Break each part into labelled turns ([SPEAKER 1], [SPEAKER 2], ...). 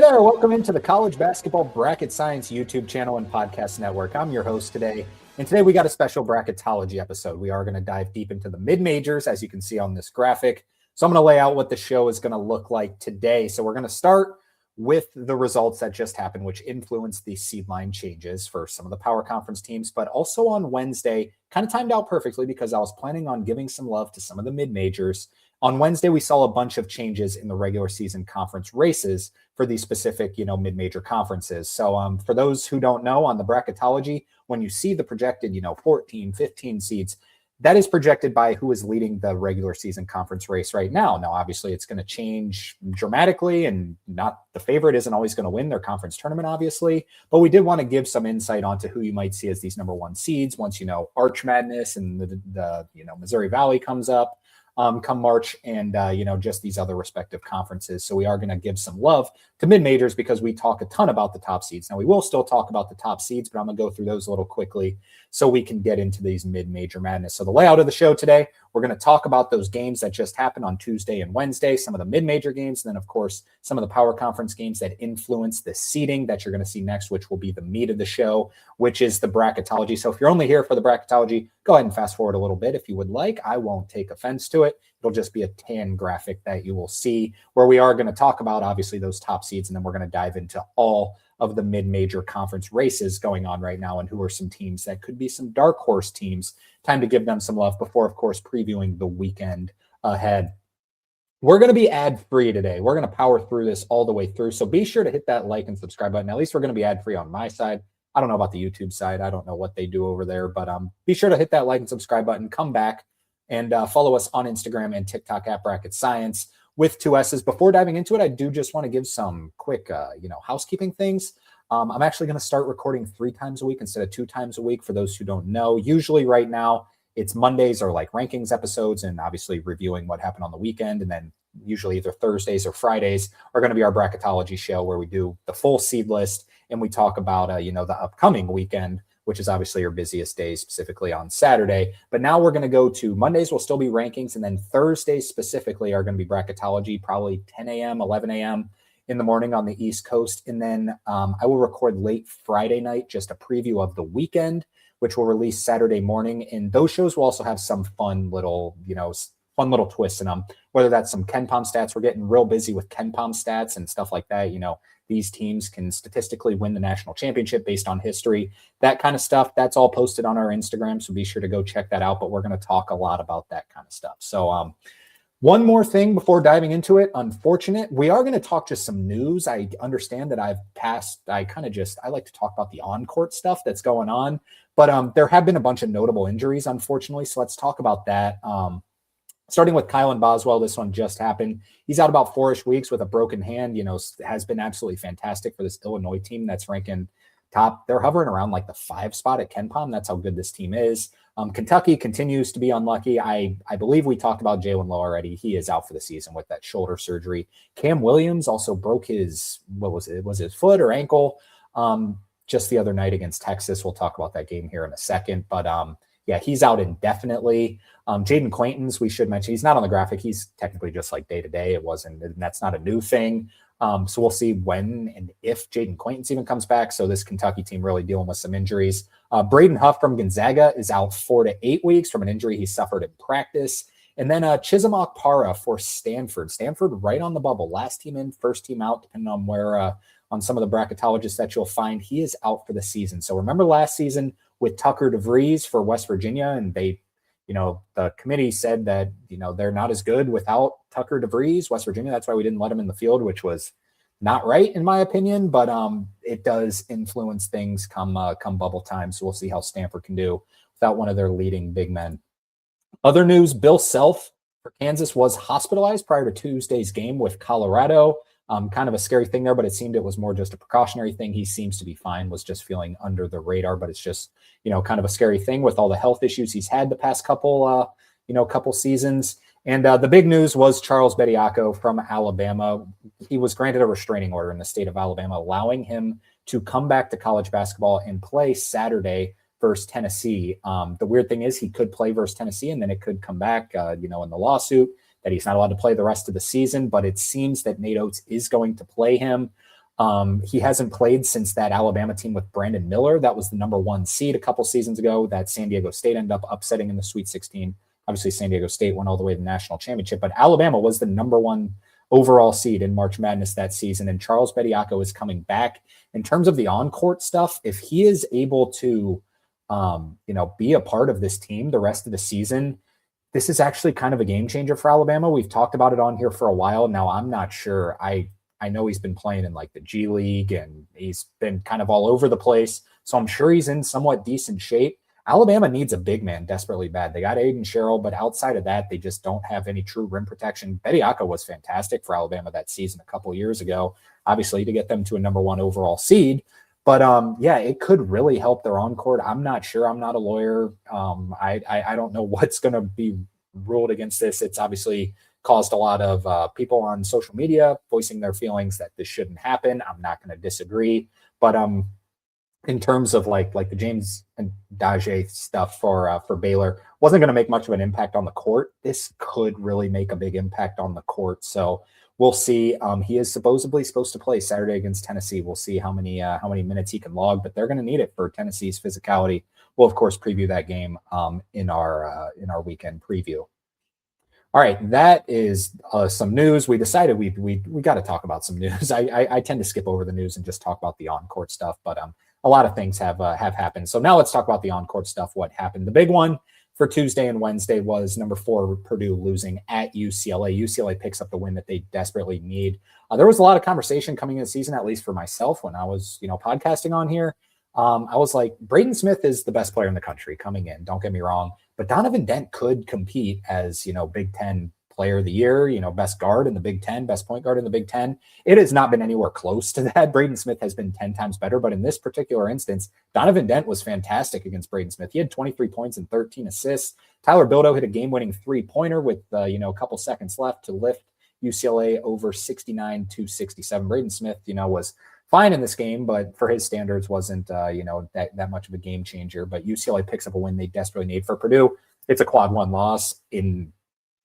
[SPEAKER 1] there, welcome into the College Basketball Bracket Science YouTube channel and podcast network. I'm your host today, and today we got a special Bracketology episode. We are going to dive deep into the mid-majors, as you can see on this graphic. So I'm going to lay out what the show is going to look like today. So we're going to start with the results that just happened, which influenced the seed line changes for some of the power conference teams, but also on Wednesday, kind of timed out perfectly because I was planning on giving some love to some of the mid-majors. On Wednesday, we saw a bunch of changes in the regular season conference races for these specific, mid-major conferences. So for those who don't know, on the Bracketology, when you see the projected, 14, 15 seeds, that is projected by who is leading the regular season conference race right now. Now, obviously, it's going to change dramatically, and not the favorite isn't always going to win their conference tournament, obviously. But we did want to give some insight onto who you might see as these number one seeds once, Arch Madness and the Missouri Valley comes up. Come March and, just these other respective conferences. So we are going to give some love to mid-majors because we talk a ton about the top seeds. Now, we will still talk about the top seeds, but I'm going to go through those a little quickly so we can get into these mid-major madness. So the layout of the show today, we're going to talk about those games that just happened on Tuesday and Wednesday, some of the mid-major games, and then, of course, some of the power conference games that influence the seeding that you're going to see next, which will be the meat of the show, which is the Bracketology. So if you're only here for the Bracketology, go ahead and fast forward a little bit if you would like. I won't take offense to it. It'll just be a tan graphic that you will see where we are going to talk about, obviously, those top seeds, and then we're going to dive into all of the mid-major conference races going on right now and who are some teams that could be some dark horse teams. Time to give them some love before, of course, previewing the weekend ahead. We're going to be ad-free today. We're going to power through this all the way through, so be sure to hit that like and subscribe button. At least we're going to be ad-free on my side. I don't know about the YouTube side. I don't know what they do over there, but be sure to hit that like and subscribe button. Come back and follow us on Instagram and TikTok at Bracket Science with 2 S's. Before diving into it, I do just want to give some quick, housekeeping things. I'm actually going to start recording 3 times a week instead of 2 times a week. For those who don't know, usually right now it's Mondays or like rankings episodes and obviously reviewing what happened on the weekend. And then usually either Thursdays or Fridays are going to be our Bracketology show where we do the full seed list and we talk about, the upcoming weekend, which is obviously your busiest day, specifically on Saturday. But now we're going to go to Mondays will still be rankings, and then Thursdays specifically are going to be Bracketology, probably 10 a.m., 11 a.m. in the morning on the East Coast. And then I will record late Friday night, just a preview of the weekend, which will release Saturday morning. And those shows will also have some fun little twists in them, whether that's some KenPom stats. We're getting real busy with KenPom stats and stuff like that. These teams can statistically win the national championship based on history, that kind of stuff. That's all posted on our Instagram, so be sure to go check that out. But we're going to talk a lot about that kind of stuff. So one more thing before diving into it. Unfortunate, we are going to talk just some news. I understand that I like to talk about the on-court stuff that's going on, but there have been a bunch of notable injuries, unfortunately. So let's talk about that. Starting with Kylan Boswell, this one just happened. He's out about 4-ish weeks with a broken hand, has been absolutely fantastic for this Illinois team that's ranking top. They're hovering around like the 5 spot at KenPom. That's how good this team is. Kentucky continues to be unlucky. I believe we talked about Jalen Lowe already. He is out for the season with that shoulder surgery. Cam Williams also broke his, was his foot or ankle just the other night against Texas. We'll talk about that game here in a second. But yeah, he's out indefinitely. Jaden Quaintance, we should mention, he's not on the graphic. He's technically just like day-to-day. That's not a new thing. So we'll see when and if Jaden Quaintance even comes back. So this Kentucky team really dealing with some injuries. Braden Huff from Gonzaga is out 4 to 8 weeks from an injury he suffered in practice. And then Chisholm Okpara for Stanford. Stanford right on the bubble. Last team in, first team out, depending on where on some of the bracketologists that you'll find. He is out for the season. So remember last season with Tucker DeVries for West Virginia, and they, the committee said that, they're not as good without Tucker DeVries, West Virginia. That's why we didn't let him in the field, which was not right in my opinion, but it does influence things come bubble time. So we'll see how Stanford can do without one of their leading big men. Other news, Bill Self for Kansas was hospitalized prior to Tuesday's game with Colorado. Kind of a scary thing there, but it seemed it was more just a precautionary thing. He seems to be fine, was just feeling under the radar, but it's just, kind of a scary thing with all the health issues he's had the past couple seasons. And the big news was Charles Bediako from Alabama. He was granted a restraining order in the state of Alabama, allowing him to come back to college basketball and play Saturday versus Tennessee. The weird thing is he could play versus Tennessee, and then it could come back, in the lawsuit that he's not allowed to play the rest of the season. But it seems that Nate Oates is going to play him. He hasn't played since that Alabama team with Brandon Miller. That was the number 1 seed a couple seasons ago that San Diego State ended up upsetting in the Sweet 16. Obviously, San Diego State went all the way to the national championship, but Alabama was the number 1 overall seed in March Madness that season. And Charles Bediako is coming back. In terms of the on-court stuff, if he is able to, be a part of this team the rest of the season, this is actually kind of a game changer for Alabama. We've talked about it on here for a while now. I'm not sure. I know he's been playing in like the G League and he's been kind of all over the place. So I'm sure he's in somewhat decent shape. Alabama needs a big man desperately bad. They got Aiden Sherrill, but outside of that, they just don't have any true rim protection. Bediako was fantastic for Alabama that season a couple years ago, obviously to get them to a number 1 overall seed. But it could really help their on-court. I'm not sure. I'm not a lawyer. I don't know what's going to be ruled against this. It's obviously caused a lot of people on social media voicing their feelings that this shouldn't happen. I'm not going to disagree. But in terms of like the James and Daje stuff for Baylor, wasn't going to make much of an impact on the court. This could really make a big impact on the court. So we'll see. He is supposed to play Saturday against Tennessee. We'll see how many minutes he can log, but they're going to need it for Tennessee's physicality. We'll of course preview that game in our weekend preview. All right, that is some news. We decided we got to talk about some news. I tend to skip over the news and just talk about the on-court stuff, but a lot of things have happened. So now let's talk about the on-court stuff. What happened? The big one for Tuesday and Wednesday was number 4 Purdue losing at UCLA. UCLA picks up the win that they desperately need. There was a lot of conversation coming into the season, at least for myself, when I was podcasting on here. I was like, Braden Smith is the best player in the country coming in. Don't get me wrong, but Donovan Dent could compete as Big Ten Player of the Year, best guard in the Big Ten, best point guard in the Big Ten. It has not been anywhere close to that. Braden Smith has been 10 times better, but in this particular instance, Donovan Dent was fantastic against Braden Smith. He had 23 points and 13 assists. Tyler Bildo hit a game-winning 3-pointer with a couple seconds left to lift UCLA over 69-67. Braden Smith, was fine in this game, but for his standards wasn't that much of a game changer. But UCLA picks up a win they desperately need. For Purdue, it's a quad 1 loss in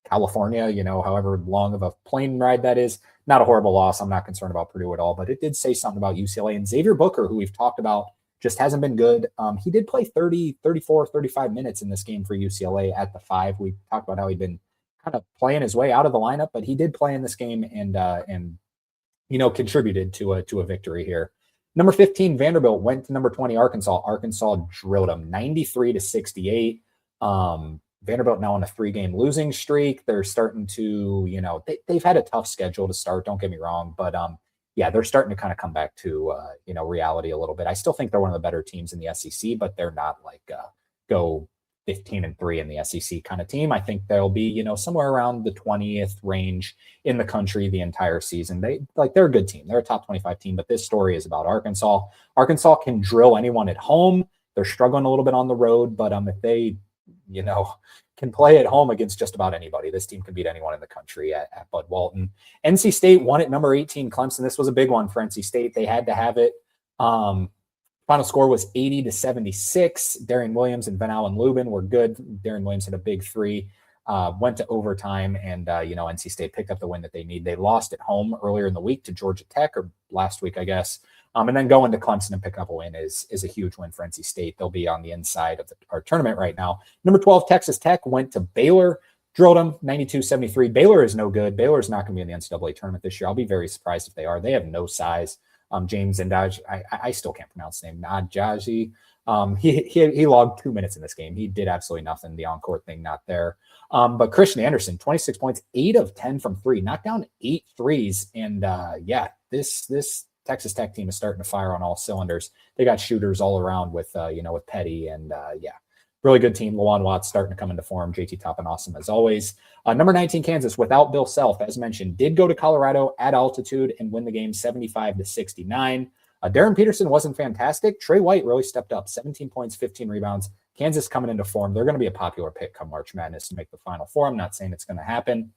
[SPEAKER 1] California, however long of a plane ride that is. Not a horrible loss. I'm not concerned about Purdue at all, but it did say something about UCLA. And Xavier Booker, who we've talked about, just hasn't been good. He did play 30, 34, 35 minutes in this game for UCLA at the 5. We talked about how he'd been kind of playing his way out of the lineup, but he did play in this game and contributed to a victory here. Number 15, Vanderbilt went to number 20, Arkansas. Arkansas drilled them 93-68. Vanderbilt now on a 3-game losing streak. They're starting to, they've had a tough schedule to start. Don't get me wrong, but they're starting to kind of come back to reality a little bit. I still think they're one of the better teams in the SEC, but they're not like go 15-3 in the SEC kind of team. I think they'll be, somewhere around the 20th range in the country the entire season. They're a good team. They're a top 25 team, but this story is about Arkansas. Arkansas can drill anyone at home. They're struggling a little bit on the road, but if they, can play at home against just about anybody, this team can beat anyone in the country at Bud Walton. NC State won at number 18, Clemson. This was a big one for NC State. They had to have it. Final score was 80-76. Darian Williams and Van Allen Lubin were good. Darian Williams had a big 3, went to overtime, and NC State picked up the win that they need. They lost at home earlier in the week to Georgia Tech, or last week, I guess. And then going to Clemson and pick up a win is a huge win for NC State. They'll be on the inside of our tournament right now. Number 12, Texas Tech went to Baylor, drilled them 92-73. Baylor is no good. Baylor is not going to be in the NCAA tournament this year. I'll be very surprised if they are. They have no size. James Ndaj, I still can't pronounce his name. Nadjaji. He logged 2 minutes in this game. He did absolutely nothing. The on-court thing not there. But Christian Anderson, 26 points, 8 of 10 from 3, knocked down 8 threes. And this Texas Tech team is starting to fire on all cylinders. They got shooters all around with Petty and really good team. Lawan Watts starting to come into form. JT Toppin awesome as always. Number 19, Kansas, without Bill Self, as mentioned, did go to Colorado at altitude and win the game 75-69. Darren Peterson wasn't fantastic. Trey White really stepped up, 17 points, 15 rebounds. Kansas coming into form. They're going to be a popular pick come March Madness to make the Final Four. I'm not saying it's going to happen,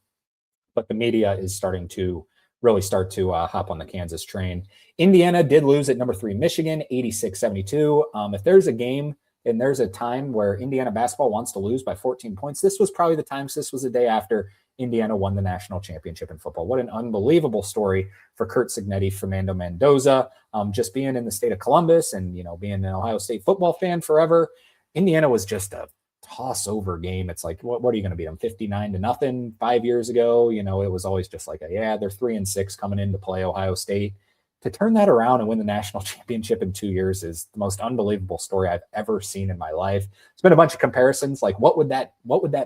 [SPEAKER 1] but the media is starting to really start to hop on the Kansas train. Indiana did lose at number 3, Michigan, 86-72. If there's a game and there's a time where Indiana basketball wants to lose by 14 points, this was probably the time. So this was the day after Indiana won the national championship in football. What an unbelievable story for Curt Cignetti, Fernando Mendoza, just being in the state of Columbus and, being an Ohio State football fan forever. Indiana was just a toss over game. It's like, what are you going to beat them 59-0 5 years ago? It was always just like, they're 3-6 coming in to play Ohio State. To turn that around and win the national championship in 2 years is the most unbelievable story I've ever seen in my life. It's been a bunch of comparisons. Like, what would that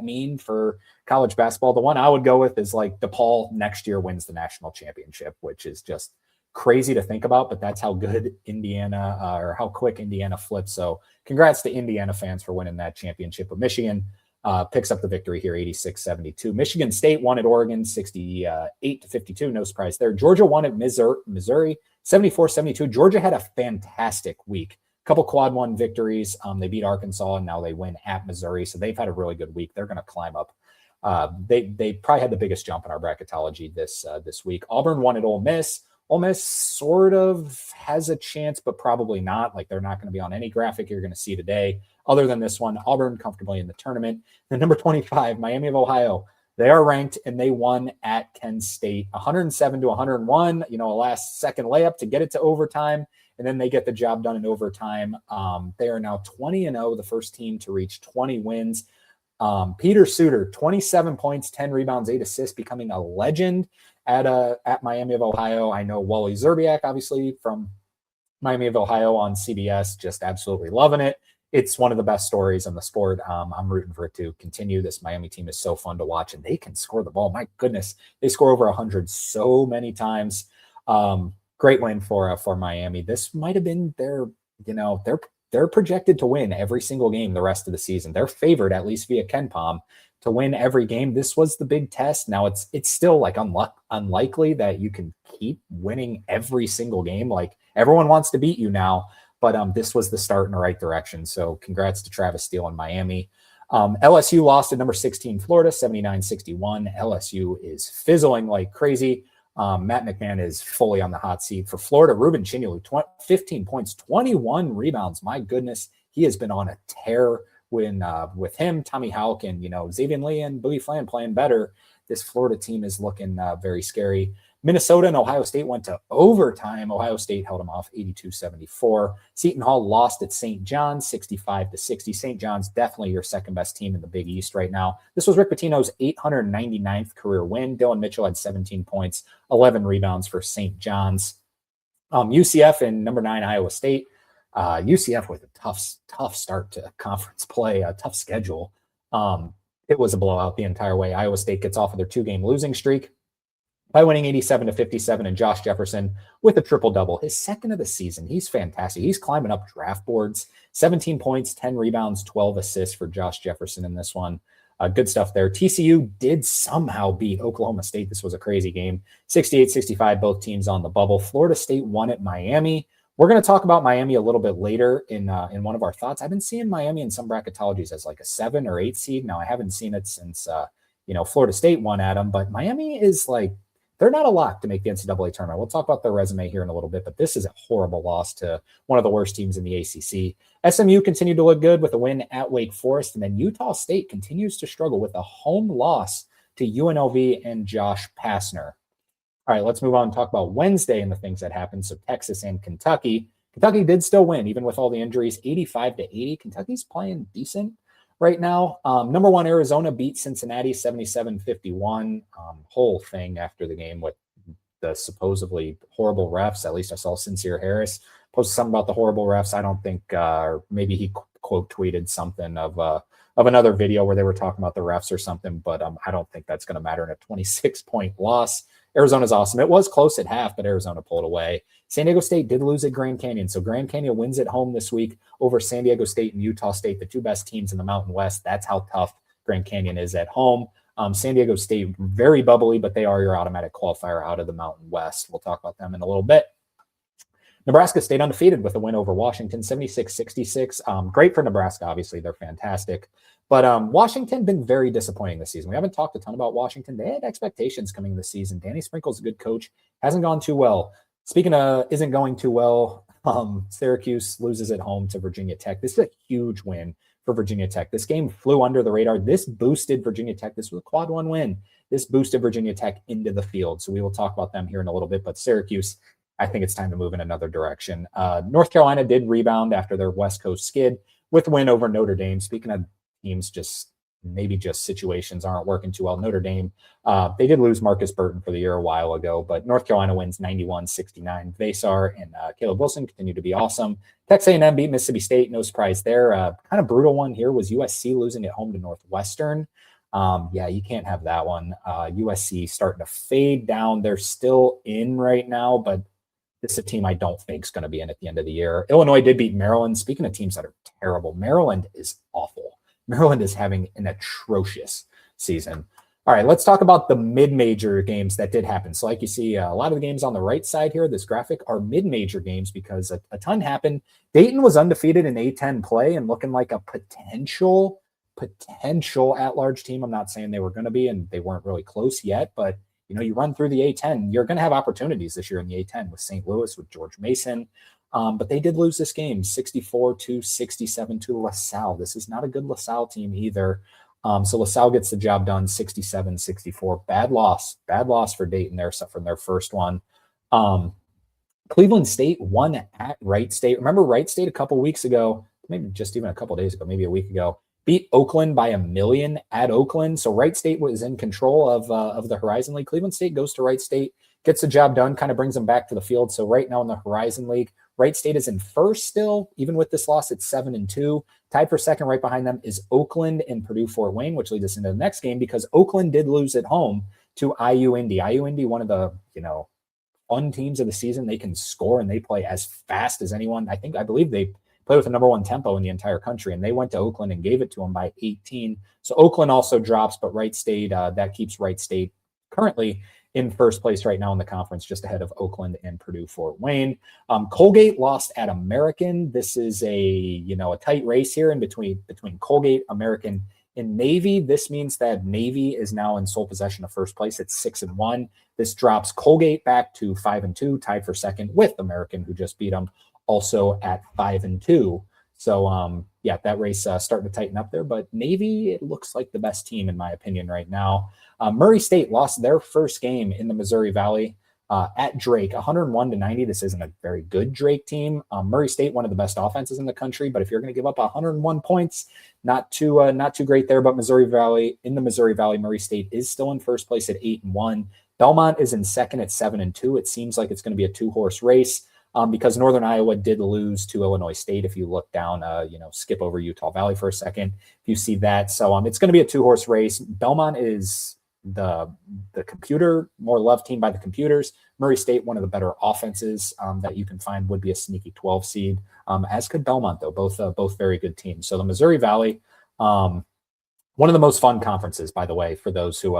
[SPEAKER 1] mean for college basketball? The one I would go with is like DePaul next year wins the national championship, which is just crazy to think about, but that's how good Indiana or how quick Indiana flips. So congrats to Indiana fans for winning that championship. But Michigan picks up the victory here, 86-72. Michigan State won at Oregon, 68-52. No surprise there. Georgia won at Missouri, 74-72. Georgia had a fantastic week. A couple quad one victories. They beat Arkansas, and now they win at Missouri. So they've had a really good week. They're going to climb up. They probably had the biggest jump in our bracketology this week. Auburn won at Ole Miss. Ole Miss sort of has a chance, but probably not. Like, they're not going to be on any graphic you're going to see today. Other than this one, Auburn comfortably in the tournament. The number 25, Miami of Ohio, they are ranked and they won at Kent State 107-101, a last second layup to get it to overtime. And then they get the job done in overtime. They are now 20-0, the first team to reach 20 wins. Peter Suter, 27 points, 10 rebounds, 8 assists, becoming a legend at Miami of Ohio. I know Wally Zerbiak, obviously from Miami of Ohio on CBS, just absolutely loving it. It's one of the best stories in the sport. I'm rooting for it to continue. This Miami team is so fun to watch, and they can score the ball. My goodness, they score over 100 so many times. Great win for Miami. This might have been they're projected to win every single game the rest of the season. They're favored, at least via KenPom, to win every game. This was the big test. Now it's still like unlikely that you can keep winning every single game. Like, everyone wants to beat you now. But this was the start in the right direction. So congrats to Travis Steele and Miami. LSU lost to number 16 Florida, 79-61. LSU is fizzling like crazy. Matt McMahon is fully on the hot seat. For Florida, Ruben Chinyelu, 15 points, 21 rebounds. My goodness, he has been on a tear with him, Tommy Houck, and Xavier Lee and Boogie Flan playing better. This Florida team is looking very scary. Minnesota and Ohio State went to overtime. Ohio State held them off 82-74. Seton Hall lost at St. John's 65-60. St. John's definitely your second best team in the Big East right now. This was Rick Pitino's 899th career win. Dylan Mitchell had 17 points, 11 rebounds for St. John's. UCF and number 9 Iowa State. UCF with a tough start to conference play, a tough schedule. It was a blowout the entire way. Iowa State gets off of their 2-game losing streak by winning 87-57, and Josh Jefferson with a triple-double, his second of the season. He's fantastic. He's climbing up draft boards. 17 points, 10 rebounds, 12 assists for Josh Jefferson in this one. Good stuff there. TCU did somehow beat Oklahoma State. This was a crazy game. 68-65, both teams on the bubble. Florida State won at Miami. We're going to talk about Miami a little bit later in one of our thoughts. I've been seeing Miami in some bracketologies as like a 7 or 8 seed. Now, I haven't seen it since Florida State won at them, but Miami is like, they're not a lock to make the NCAA tournament. We'll talk about their resume here in a little bit, but this is a horrible loss to one of the worst teams in the ACC. SMU continued to look good with a win at Wake Forest, and then Utah State continues to struggle with a home loss to UNLV and Josh Pastner. All right, let's move on and talk about Wednesday and the things that happened. So Texas and Kentucky. Kentucky did still win, even with all the injuries, 85-80. Kentucky's playing decent right now. Number 1, Arizona beat Cincinnati 77-51. Whole thing after the game with the supposedly horrible refs. At least I saw Sincere Harris posted something about the horrible refs. I don't think, or maybe he quote tweeted something of another video where they were talking about the refs or something, but I don't think that's going to matter in a 26-point loss. Arizona's awesome. It was close at half, but Arizona pulled away. San Diego State did lose at Grand Canyon. So Grand Canyon wins at home this week over San Diego State and Utah State, the 2 best teams in the Mountain West. That's how tough Grand Canyon is at home. San Diego State, very bubbly, but they are your automatic qualifier out of the Mountain West. We'll talk about them in a little bit. Nebraska stayed undefeated with a win over Washington, 76-66. Great for Nebraska, obviously. They're fantastic. But Washington been very disappointing this season. We haven't talked a ton about Washington. They had expectations coming this season. Danny Sprinkle's a good coach. Hasn't gone too well. Speaking of isn't going too well, Syracuse loses at home to Virginia Tech. This is a huge win for Virginia Tech. This game flew under the radar. This boosted Virginia Tech. This was a quad one win. This boosted Virginia Tech into the field. So we will talk about them here in a little bit. But Syracuse, I think it's time to move in another direction. North Carolina did rebound after their West Coast skid with a win over Notre Dame. Speaking of teams maybe just situations aren't working too well. Notre Dame, they did lose Marcus Burton for the year a while ago, but North Carolina wins 91-69. Vasar and Caleb Wilson continue to be awesome. Texas A&M beat Mississippi State, no surprise there. Kind of brutal one here was USC losing at home to Northwestern. Yeah, you can't have that one. USC starting to fade down. They're still in right now, but this is a team I don't think is going to be in at the end of the year. Illinois did beat Maryland. Speaking of teams that are terrible, Maryland is awful. Maryland is having an atrocious season. All right, let's talk about the mid-major games that did happen. So like you see, a lot of the games on the right side here, this graphic, are mid-major games because a ton happened. Dayton was undefeated in A10 play and looking like a potential at-large team. I'm not saying they were going to be, and they weren't really close yet, but you run through the A10, you're going to have opportunities this year in the A10 with St. Louis, with George Mason. But they did lose this game 64-67 to LaSalle. This is not a good LaSalle team either. So LaSalle gets the job done 67-64. Bad loss for Dayton there from their first one. Cleveland State won at Wright State. Remember Wright State a couple weeks ago, maybe just even a couple days ago, maybe a week ago, beat Oakland by 1 million at Oakland. So Wright State was in control of the Horizon League. Cleveland State goes to Wright State, gets the job done, kind of brings them back to the field. So right now in the Horizon League, Wright State is in first still. Even with this loss, it's 7-2. Tied for second right behind them is Oakland and Purdue Fort Wayne, which leads us into the next game because Oakland did lose at home to IU Indy. IU Indy, one of the fun teams of the season. They can score and they play as fast as anyone. I believe they play with the number one tempo in the entire country, and they went to Oakland and gave it to them by 18. So Oakland also drops, but Wright State, that keeps Wright State currently in first place right now in the conference, just ahead of Oakland and Purdue Fort Wayne. Colgate lost at American. This is a tight race here in between Colgate, American, and Navy. This means that Navy is now in sole possession of first place at 6-1. This drops Colgate back to 5-2, tied for second with American, who just beat them, also at 5-2. So that race starting to tighten up there, but Navy, it looks like the best team in my opinion right now. Murray State lost their first game in the Missouri Valley at Drake, 101-90. This isn't a very good Drake team. Murray State, one of the best offenses in the country, but if you're going to give up 101 points, not too great there. But Missouri Valley, Murray State is still in first place at 8-1. Belmont is in second at 7-2. It seems like it's going to be a two-horse race. Because Northern Iowa did lose to Illinois State. If you look down, skip over Utah Valley for a second, if you see that. So it's going to be a two-horse race. Belmont is the computer, more loved team by the computers. Murray State, one of the better offenses that you can find, would be a sneaky 12 seed, as could Belmont, though. Both very good teams. So the Missouri Valley, one of the most fun conferences, by the way, for those who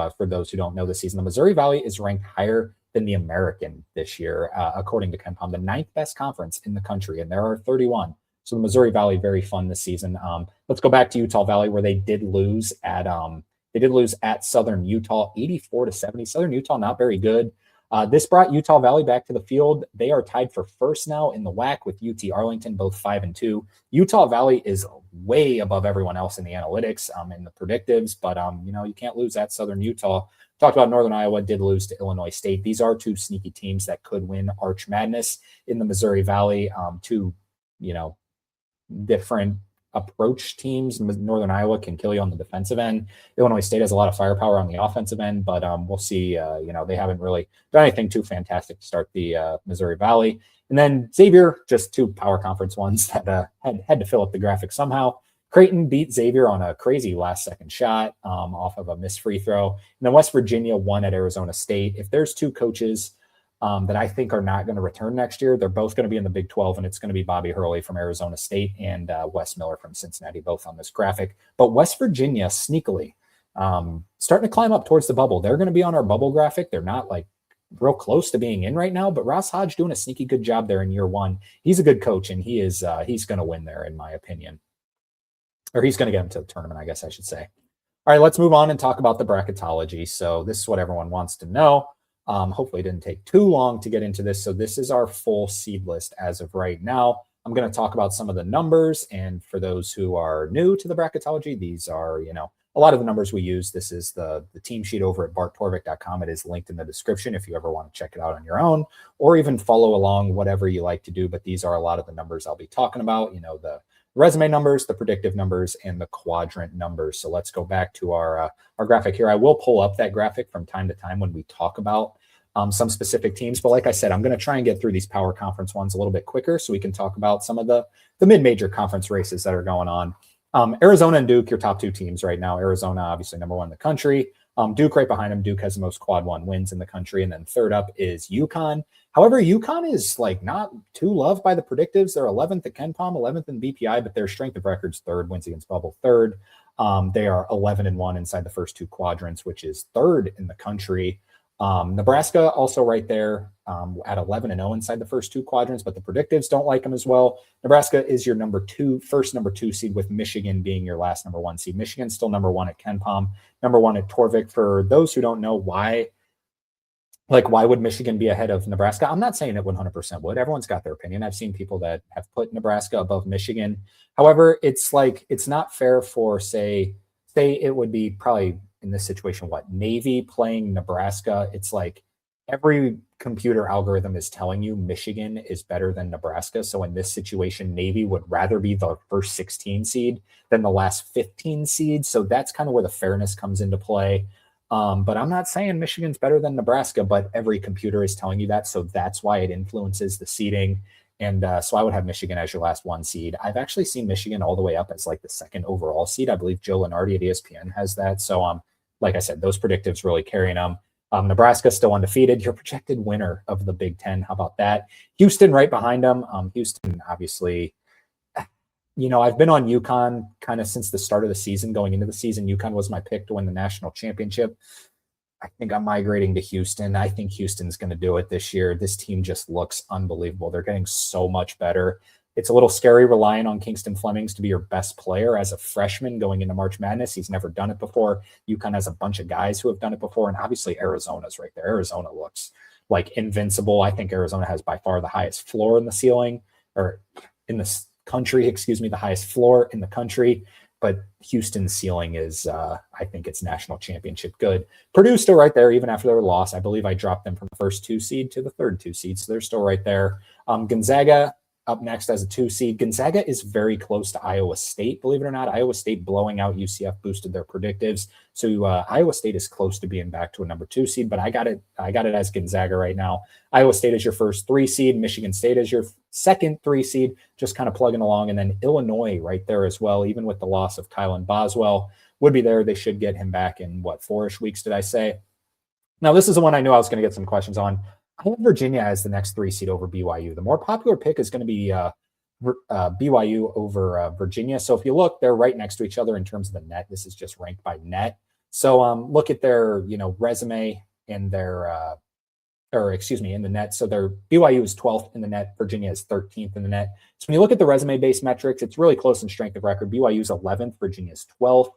[SPEAKER 1] don't know this season. The Missouri Valley is ranked higher than the American this year, according to KenPom, the 9th best conference in the country, and there are 31. So the Missouri Valley, very fun this season. Let's go back to Utah Valley, where they did lose at Southern Utah, 84-70. Southern Utah, not very good. This brought Utah Valley back to the field. They are tied for first now in the WAC with UT Arlington, both 5-2. Utah Valley is way above everyone else in the analytics, in the predictives, but you can't lose at Southern Utah. Talked about Northern Iowa did lose to Illinois State. These are two sneaky teams that could win Arch Madness in the Missouri Valley. Two, different approach teams. Northern Iowa can kill you on the defensive end. Illinois State has a lot of firepower on the offensive end, but we'll see. They haven't really done anything too fantastic to start the Missouri Valley. And then Xavier, just two power conference ones that had to fill up the graphic somehow. Creighton beat Xavier on a crazy last-second shot off of a missed free throw. And then West Virginia won at Arizona State. If there's two coaches that I think are not going to return next year, they're both going to be in the Big 12, and it's going to be Bobby Hurley from Arizona State and Wes Miller from Cincinnati, both on this graphic. But West Virginia, sneakily, starting to climb up towards the bubble. They're going to be on our bubble graphic. They're not real close to being in right now, but Ross Hodge doing a sneaky good job there in year one. He's a good coach, and he's going to win there, in my opinion. Or he's going to get him to the tournament, I guess I should say. All right, let's move on and talk about the bracketology. So this is what everyone wants to know. Hopefully it didn't take too long to get into this. So this is our full seed list as of right now. I'm going to talk about some of the numbers. And for those who are new to the bracketology, these are, a lot of the numbers we use. This is the team sheet over at barttorvik.com. It is linked in the description if you ever want to check it out on your own, or even follow along, whatever you like to do. But these are a lot of the numbers I'll be talking about, the resume numbers, the predictive numbers, and the quadrant numbers. So let's go back to our graphic here. I will pull up that graphic from time to time when we talk about some specific teams. But like I said, I'm going to try and get through these power conference ones a little bit quicker so we can talk about some of the mid-major conference races that are going on. Arizona and Duke, your top two teams right now. Arizona, obviously number one in the country. Duke right behind them. Duke has the most quad one wins in the country. And then third up is UConn. However, UConn is not too loved by the predictives. They're 11th at KenPom, 11th in BPI, but their strength of record's third, wins against bubble third. They are 11-1 inside the first two quadrants, which is third in the country. Nebraska also right there at 11-0 inside the first two quadrants, but the predictives don't like them as well. Nebraska is your first number two seed, with Michigan being your last number one seed. Michigan's still number one at KenPom, number one at Torvik. For those who don't know why would Michigan be ahead of Nebraska? I'm not saying it 100% would. Everyone's got their opinion. I've seen people that have put Nebraska above Michigan. However, it's not fair for say it would be probably in this situation, Navy playing Nebraska. It's every computer algorithm is telling you Michigan is better than Nebraska. So in this situation, Navy would rather be the first 16 seed than the last 15 seed. So that's kind of where the fairness comes into play. But I'm not saying Michigan's better than Nebraska, but every computer is telling you that. So that's why it influences the seeding. And so I would have Michigan as your last one seed. I've actually seen Michigan all the way up as the second overall seed. I believe Joe Lenardi at ESPN has that. So like I said, those predictives really carrying them. Nebraska still undefeated. Your projected winner of the Big Ten. How about that? Houston right behind them. Houston, obviously, I've been on UConn kind of since the start of the season. Going into the season, UConn was my pick to win the national championship. I think I'm migrating to Houston. I think Houston's going to do it this year. This team just looks unbelievable. They're getting so much better. It's a little scary relying on Kingston Flemings to be your best player as a freshman going into March Madness. He's never done it before. UConn has a bunch of guys who have done it before. And obviously Arizona's right there. Arizona looks like invincible. I think Arizona has by far the highest floor in the ceiling, or in the country, the highest floor in the country. But Houston's ceiling is, I think it's national championship good. Purdue still right there, even after their loss. I believe I dropped them from the first 2 seed to the third 2 seed. So they're still right there. Gonzaga up next as a 2 seed. Gonzaga is very close to Iowa State, believe it or not. Iowa State blowing out UCF boosted their predictives. So Iowa State is close to being back to a number 2 seed, but I got it as Gonzaga right now. Iowa State is your first 3 seed. Michigan State is your second 3 seed, just kind of plugging along. And then Illinois right there as well, even with the loss of Kylan Boswell, would be there. They should get him back in 4-ish weeks, did I say? Now, this is the one I knew I was going to get some questions on. I have Virginia as the next 3 seed over BYU. The more popular pick is going to be BYU over Virginia. So if you look, they're right next to each other in terms of the net. This is just ranked by net. So look at their resume in their in the net. So their BYU is 12th in the net. Virginia is 13th in the net. So when you look at the resume-based metrics, it's really close in strength of record. BYU is 11th. Virginia is 12th.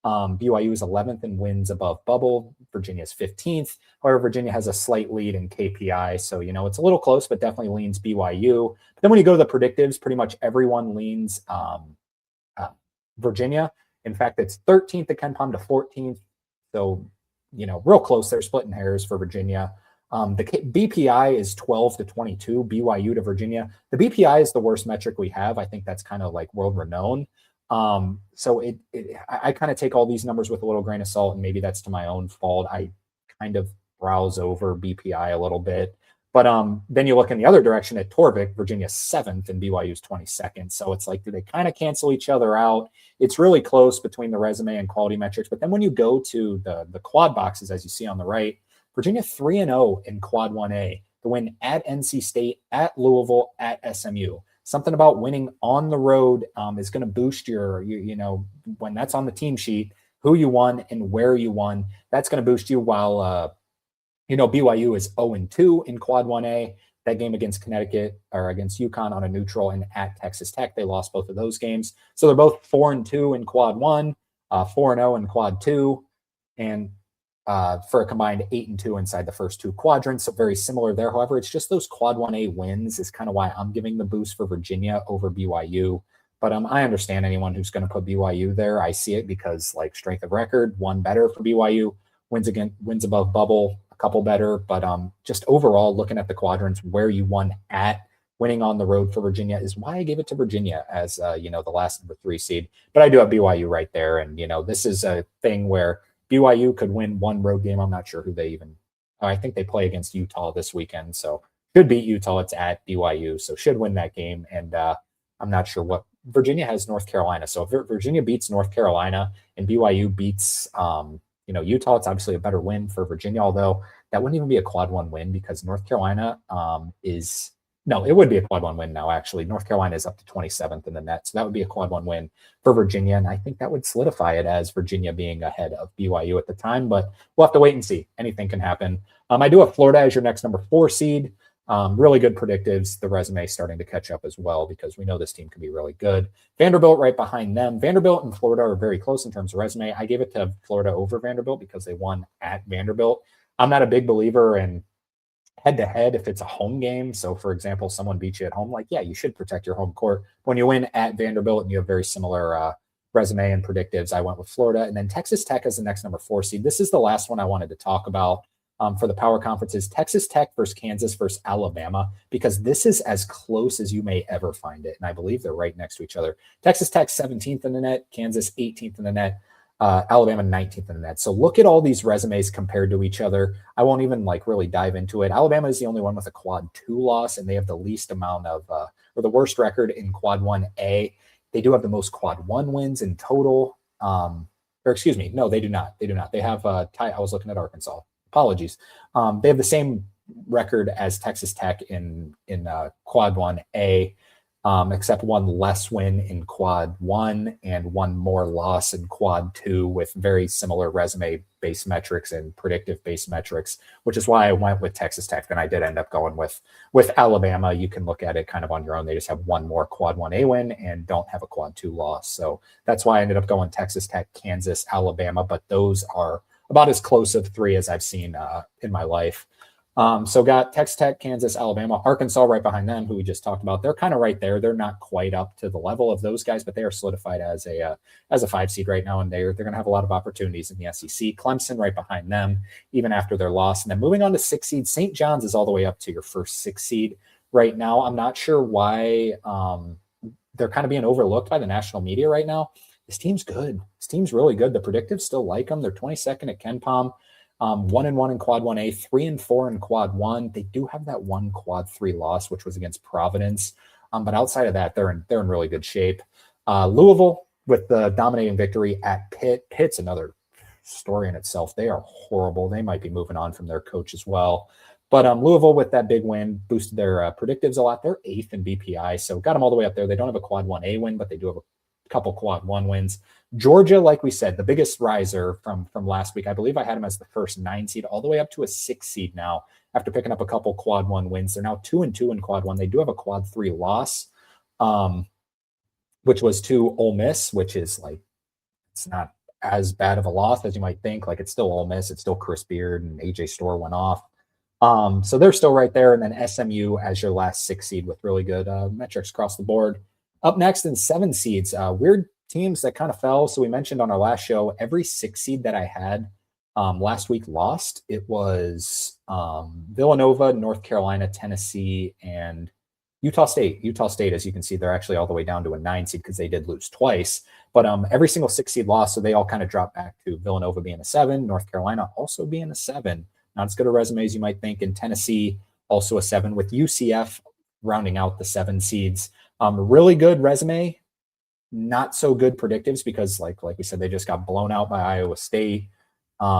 [SPEAKER 1] BYU is 11th in wins above bubble. Virginia is 15th. However, Virginia has a slight lead in KPI. So, it's a little close, but definitely leans BYU. But then when you go to the predictives, pretty much everyone leans Virginia. In fact, it's 13th at KenPom to 14th. So, real close. They're splitting hairs for Virginia. The BPI is 12 to 22, BYU to Virginia. The BPI is the worst metric we have. I think that's kind of world renowned. So I kind of take all these numbers with a little grain of salt, and maybe that's to my own fault. I kind of browse over BPI a little bit, but then you look in the other direction at Torvik, Virginia's 7th and BYU's 22nd. So it's do they kind of cancel each other out? It's really close between the resume and quality metrics. But then when you go to the quad boxes, as you see on the right, Virginia 3-0 in quad 1A, the win at NC State, at Louisville, at SMU. Something about winning on the road is going to boost your, when that's on the team sheet, who you won and where you won, that's going to boost you. While, BYU is 0-2 in quad 1A. That game against Connecticut or against UConn on a neutral, and at Texas Tech, they lost both of those games. So they're both 4-2 in quad 1, 4-0 in quad 2. And for a combined 8-2 inside the first two quadrants. So very similar there. However, it's just those quad 1A wins is kind of why I'm giving the boost for Virginia over BYU. But I understand anyone who's going to put BYU there. I see it because like strength of record, one better for BYU, wins above bubble, a couple better. But just overall, looking at the quadrants where you won at, winning on the road for Virginia is why I gave it to Virginia as the last number 3 seed. But I do have BYU right there, and this is a thing where BYU could win one road game. I'm not sure who they even. I think they play against Utah this weekend, so should beat Utah. It's at BYU, so should win that game. And I'm not sure what Virginia has North Carolina. So if Virginia beats North Carolina and BYU beats Utah, it's obviously a better win for Virginia. Although that wouldn't even be a quad 1 win because North Carolina is. No, it would be a quad 1 win now, actually. North Carolina is up to 27th in the net, so that would be a quad 1 win for Virginia, and I think that would solidify it as Virginia being ahead of BYU at the time, but we'll have to wait and see. Anything can happen. I do have Florida as your next number 4 seed. Really good predictives. The resume starting to catch up as well because we know this team can be really good. Vanderbilt right behind them. Vanderbilt and Florida are very close in terms of resume. I gave it to Florida over Vanderbilt because they won at Vanderbilt. I'm not a big believer in head-to-head if it's a home game. So, for example, someone beats you at home, like, yeah, you should protect your home court. When you win at Vanderbilt and you have very similar resume and predictives, I went with Florida. And then Texas Tech is the next number 4 seed. This is the last one I wanted to talk about for the power conferences. Texas Tech versus Kansas versus Alabama, because this is as close as you may ever find it. And I believe they're right next to each other. Texas Tech 17th in the net, Kansas 18th in the net. Alabama 19th in the net. So look at all these resumes compared to each other. I won't even really dive into it. Alabama is the only one with a quad 2 loss, and they have the least amount of, or the worst record in quad 1A. They do have the most quad 1 wins in total. Or excuse me, no, they do not. They do not. They have, I was looking at Arkansas. Apologies. They have the same record as Texas Tech in quad 1A. Except one less win in quad 1 and one more loss in quad 2 with very similar resume-based metrics and predictive-based metrics, which is why I went with Texas Tech. Then I did end up going with Alabama. You can look at it kind of on your own. They just have one more quad 1A win and don't have a quad 2 loss. So that's why I ended up going Texas Tech, Kansas, Alabama, but those are about as close of 3 as I've seen in my life. So got Texas Tech, Kansas, Alabama, Arkansas right behind them, who we just talked about. They're kind of right there. They're not quite up to the level of those guys, but they are solidified as a 5 seed right now, and they're going to have a lot of opportunities in the SEC. Clemson right behind them, even after their loss. And then moving on to 6 seed, St. John's is all the way up to your first 6 seed right now. I'm not sure why they're kind of being overlooked by the national media right now. This team's good. This team's really good. The predictives still like them. They're 22nd at KenPom. 1-1 in quad 1A, 3-4 in quad 1. They do have that one quad 3 loss, which was against Providence. But outside of that, they're in really good shape. Louisville with the dominating victory at Pitt. Pitt's another story in itself. They are horrible. They might be moving on from their coach as well. But Louisville with that big win boosted their predictives a lot. They're 8th in BPI, so got them all the way up there. They don't have a quad 1A win, but they do have a couple quad 1 wins. Georgia, like we said, the biggest riser from last week. I believe I had them as the first 9 seed, all the way up to a 6 seed now after picking up a couple quad 1 wins. They're now 2-2 in quad 1. They do have a quad 3 loss, which was to Ole Miss, which is it's not as bad of a loss as you might think. It's still Ole Miss. It's still Chris Beard and AJ Storr went off. So they're still right there. And then SMU as your last 6 seed with really good metrics across the board. Up next in 7 seeds, weird teams that kind of fell. So we mentioned on our last show, every 6 seed that I had last week lost. It was Villanova, North Carolina, Tennessee, and Utah State. Utah State, as you can see, they're actually all the way down to a 9 seed because they did lose twice. But every single 6 seed lost, so they all kind of dropped back to Villanova being a 7, North Carolina also being a 7. Not as good a resume as you might think. And Tennessee also a 7, with UCF rounding out the 7 seeds. Really good resume. Not so good predictives because, like we said, they just got blown out by Iowa State.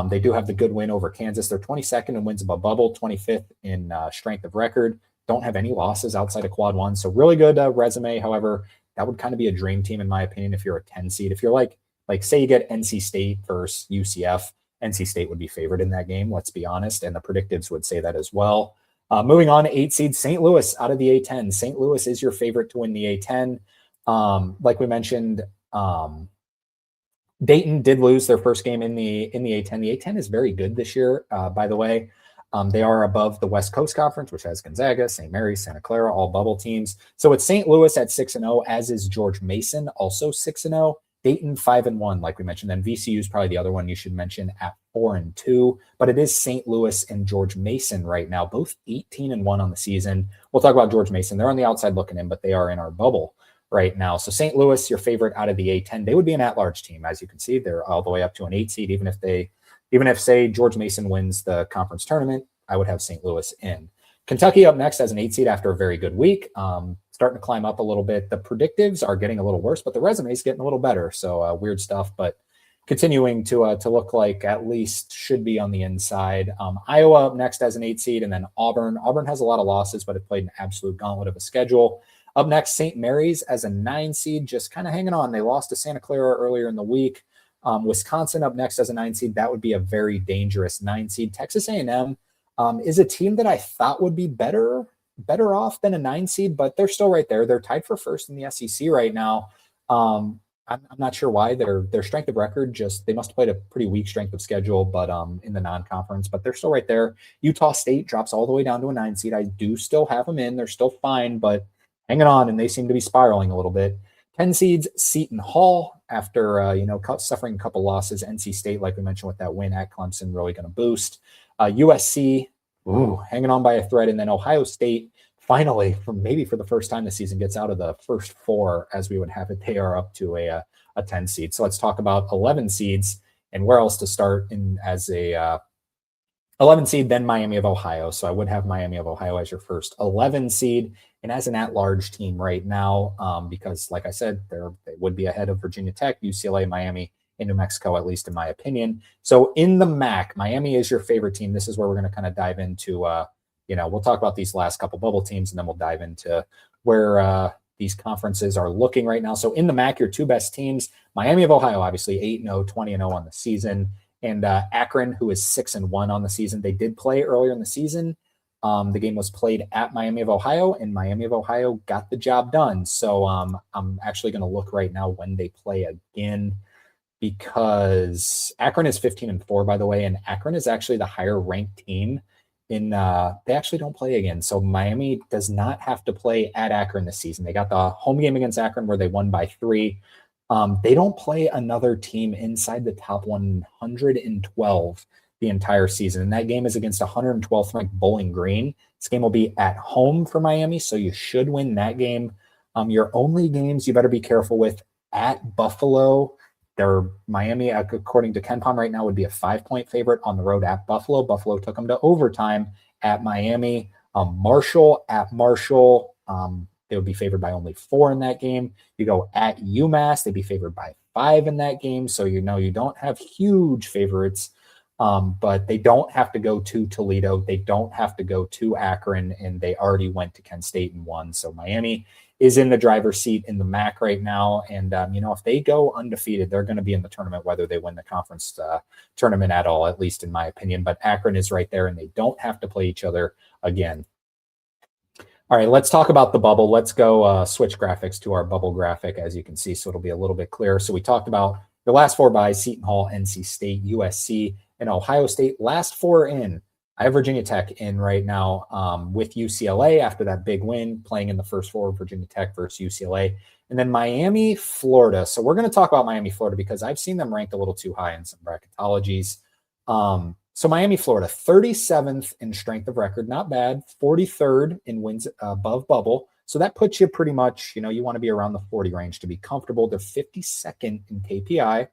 [SPEAKER 1] They do have the good win over Kansas. They're 22nd in wins above bubble, 25th in strength of record. Don't have any losses outside of quad 1. So really good resume. However, that would kind of be a dream team in my opinion if you're a 10 seed. If you're like say you get NC State versus UCF, NC State would be favored in that game, let's be honest, and the predictives would say that as well. Moving on to 8 seed, St. Louis out of the A10. St. Louis is your favorite to win the A10. Like we mentioned Dayton did lose their first game in the A10. The A10 is very good this year, by the way. They are above the West Coast Conference, which has Gonzaga, St. Mary's, Santa Clara, all bubble teams. So it's St. Louis at 6-0, as is George Mason, also 6-0. Dayton 5-1, like we mentioned. Then VCU is probably the other one you should mention at 4-2. But it is St. Louis and George Mason right now, both 18-1 on the season. We'll talk about George Mason. They're on the outside looking in, but they are in our bubble right now. So St. Louis, your favorite out of the A10, they would be an at-large team. As you can see, they're all the way up to an 8 seed. Even if say George Mason wins the conference tournament, I would have St. Louis in. Kentucky up next as an 8 seed after a very good week, starting to climb up a little bit. The predictives are getting a little worse, but the resume is getting a little better. So weird stuff, but continuing to look like at least should be on the inside. Iowa up next as an 8 seed, and then Auburn. Auburn has a lot of losses, but it played an absolute gauntlet of a schedule. Up next, St. Mary's as a 9 seed, just kind of hanging on. They lost to Santa Clara earlier in the week. Wisconsin up next as a 9 seed. That would be a very dangerous 9 seed. Texas A&M is a team that I thought would be better off than a 9 seed, but they're still right there. They're tied for first in the SEC right now. I'm not sure why. Their strength of record, they must have played a pretty weak strength of schedule, but in the non-conference, but they're still right there. Utah State drops all the way down to a 9 seed. I do still have them in. They're still fine, but hanging on, and they seem to be spiraling a little bit. 10 seeds, Seton Hall, after suffering a couple losses. NC State, like we mentioned with that win at Clemson, really going to boost. USC, hanging on by a thread, and then Ohio State, finally, for the first time this season, gets out of the first 4 as we would have it. They are up to a 10 seed. So let's talk about 11 seeds and where else to start in as a 11 seed, then Miami of Ohio. So I would have Miami of Ohio as your first 11 seed and as an at-large team right now, because like I said, they would be ahead of Virginia Tech, UCLA, Miami, and New Mexico, at least in my opinion. So in the MAC, Miami is your favorite team. This is where we're going to kind of dive into, we'll talk about these last couple bubble teams, and then we'll dive into where these conferences are looking right now. So in the MAC, your 2 best teams, Miami of Ohio, obviously 8-0, 20-0 on the season. And Akron, who is 6-1 on the season. They did play earlier in the season. The game was played at Miami of Ohio, and Miami of Ohio got the job done. So I'm actually going to look right now when they play again, because Akron is 15-4, by the way, and Akron is actually the higher ranked team. They actually don't play again. So Miami does not have to play at Akron this season. They got the home game against Akron where they won by 3. They don't play another team inside the top 112 the entire season. And that game is against 112th ranked Bowling Green. This game will be at home for Miami, so you should win that game. Your only games you better be careful with: at Buffalo. Miami, according to KenPom right now, would be a 5-point favorite on the road at Buffalo. Buffalo took them to overtime at Miami. Marshall at Marshall. They would be favored by only 4 in that game. You go at UMass, they'd be favored by 5 in that game. So you don't have huge favorites, but they don't have to go to Toledo. They don't have to go to Akron, and they already went to Kent State and won. So Miami is in the driver's seat in the MAC right now. And, if they go undefeated, they're going to be in the tournament, whether they win the conference tournament at all, at least in my opinion. But Akron is right there, and they don't have to play each other again. All right, let's talk about the bubble. Let's go switch graphics to our bubble graphic, as you can see, so it'll be a little bit clearer. So we talked about the last 4 byes: Seton Hall, NC State, USC, and Ohio State. Last 4 in. I have Virginia Tech in right now with UCLA after that big win, playing in the first 4, Virginia Tech versus UCLA. And then Miami, Florida. So we're going to talk about Miami, Florida, because I've seen them ranked a little too high in some bracketologies. So Miami, Florida, 37th in strength of record, not bad. 43rd in wins above bubble. So that puts you pretty much, you want to be around the 40 range to be comfortable. They're 52nd in KPI,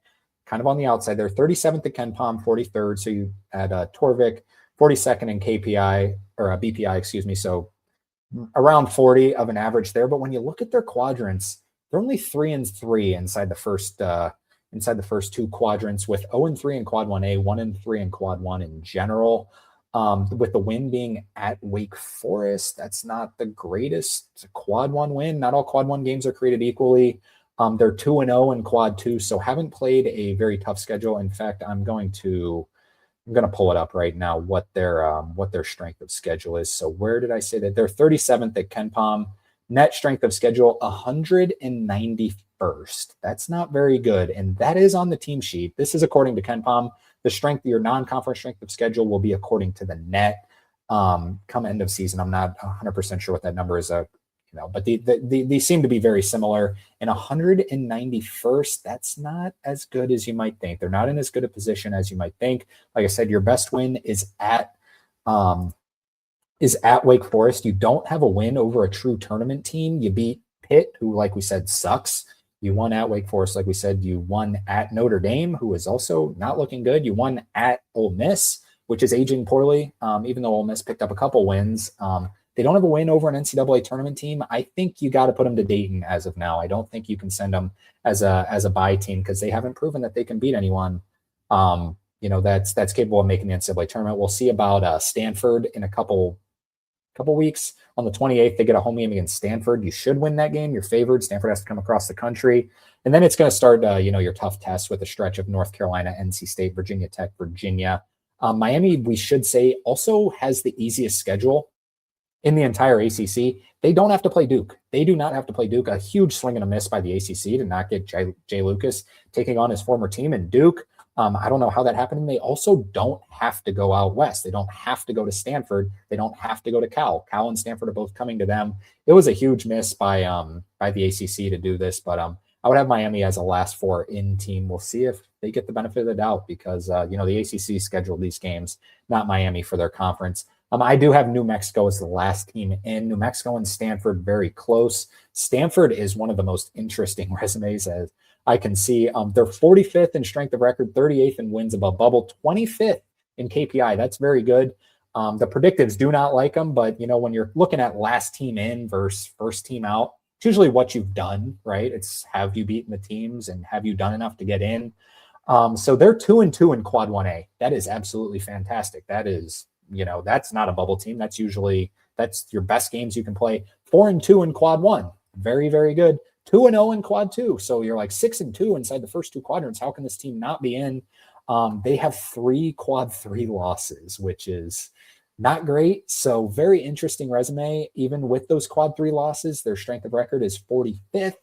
[SPEAKER 1] kind of on the outside. They're 37th at KenPom, 43rd. So you add Torvik, 42nd in KPI, or BPI, excuse me. So around 40 of an average there. But when you look at their quadrants, they're only 3-3 inside the first 2 quadrants, with 0-3 in quad 1A, 1-3 in quad 1 in general. With the win being at Wake Forest, that's not the greatest quad 1 win. Not all quad 1 games are created equally. They're 2-0 in quad 2, so haven't played a very tough schedule. In fact, I'm going to pull it up right now what their strength of schedule is. So where did I say that? They're 37th at KenPom. Net strength of schedule 195th 21st. That's not very good. And that is on the team sheet. This is according to KenPom. The strength, your non-conference strength of schedule will be according to the net come end of season. I'm not 100% sure what that number is, but they seem to be very similar. And 191st, that's not as good as you might think. They're not in as good a position as you might think. Like I said, your best win is at Wake Forest. You don't have a win over a true tournament team. You beat Pitt, who, like we said, sucks. You won at Wake Forest, like we said. You won at Notre Dame, who is also not looking good. You won at Ole Miss, which is aging poorly, even though Ole Miss picked up a couple wins. They don't have a win over an NCAA tournament team. I think you got to put them to Dayton as of now. I don't think you can send them as a bye team because they haven't proven that they can beat anyone. That's capable of making the NCAA tournament. We'll see about Stanford in a couple weeks. On the 28th, they get a home game against Stanford. You should win that game. You're favored. Stanford has to come across the country. And then it's going to start, your tough test with a stretch of North Carolina, NC State, Virginia Tech, Virginia. Miami, we should say, also has the easiest schedule in the entire ACC. They don't have to play Duke. They do not have to play Duke. A huge swing and a miss by the ACC to not get Jay Lucas taking on his former team in Duke. I don't know how that happened. And they also don't have to go out west. They don't have to go to Stanford. They don't have to go to Cal. Cal and Stanford are both coming to them. It was a huge miss by the ACC to do this, but I would have Miami as a last four in team. We'll see if they get the benefit of the doubt because the ACC scheduled these games, not Miami for their conference. I do have New Mexico as the last team in. New Mexico and Stanford very close. Stanford is one of the most interesting resumes as I can see. They're 45th in strength of record, 38th in wins above bubble, 25th in KPI. That's very good. The predictives do not like them, but when you're looking at last team in versus first team out, it's usually what you've done, right? It's have you beaten the teams and have you done enough to get in? So they're 2-2 in quad 1A. That is absolutely fantastic. That is, that's not a bubble team. That's your best games you can play. 4-2 in quad 1. Very, very good. 2-0 in quad 2. So you're like 6-2 inside the first two quadrants. How can this team not be in? They have 3 quad 3 losses, which is not great. So very interesting resume. Even with those quad 3 losses, their strength of record is 45th.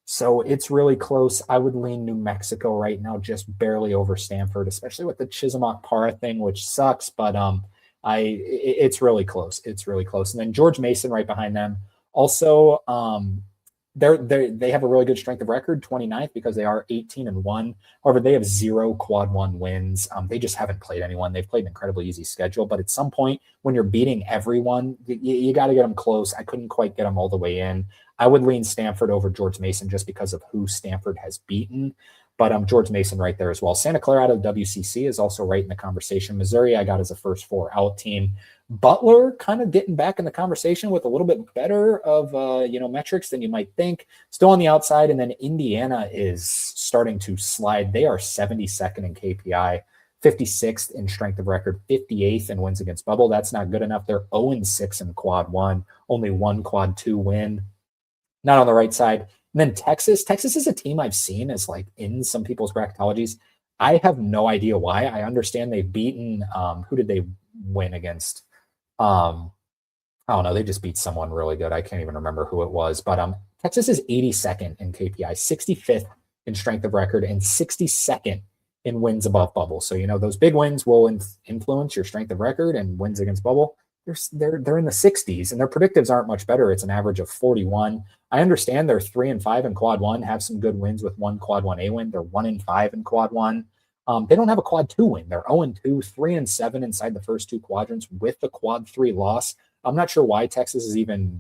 [SPEAKER 1] So it's really close. I would lean New Mexico right now, just barely over Stanford, especially with the Chizamac-Para thing, which sucks. But it's really close. It's really close. And then George Mason right behind them. Also, they have a really good strength of record, 29th, because they are 18-1. However, they have 0 quad 1 wins. They just haven't played anyone. They've played an incredibly easy schedule, but at some point when you're beating everyone, you got to get them close. I couldn't quite get them all the way in. I would lean Stanford over George Mason just because of who Stanford has beaten. But George Mason right there as well. Santa Clara out of WCC is also right in the conversation. Missouri I got as a first 4 out team. Butler kind of getting back in the conversation with a little bit better of metrics than you might think. Still on the outside, and then Indiana is starting to slide. They are 72nd in KPI, 56th in strength of record, 58th in wins against bubble. That's not good enough. They're 0-6 in quad 1, only 1 quad 2 win. Not on the right side. And then Texas. Texas is a team I've seen as like in some people's bracketologies. I have no idea why. I understand they've beaten who did they win against? I don't know. They just beat someone really good. I can't even remember who it was. But Texas is 82nd in KPI, 65th in strength of record, and 62nd in wins above bubble. So those big wins will influence your strength of record, and wins against bubble. They're in the 60s, and their predictives aren't much better. It's an average of 41. I understand they're 3-5 in quad 1, have some good wins with 1 quad 1A win. They're 1-5 in quad 1. They don't have a quad 2 win. They're 0-2, 3-7 inside the first 2 quadrants with the quad 3 loss. I'm not sure why Texas is even,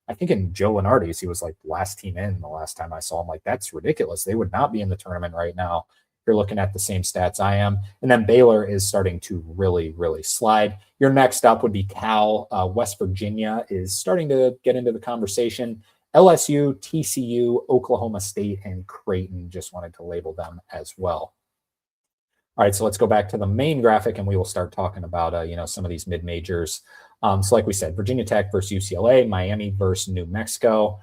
[SPEAKER 1] I think in Joe Lenardi's, he was like last team in the last time I saw him. Like, that's ridiculous. They would not be in the tournament right now. You're looking at the same stats I am. And then Baylor is starting to really, really slide. Your next up would be Cal. West Virginia is starting to get into the conversation. LSU, TCU, Oklahoma State, and Creighton. Just wanted to label them as well. All right, so let's go back to the main graphic, and we will start talking about some of these mid-majors. So like we said, Virginia Tech versus UCLA, Miami versus New Mexico.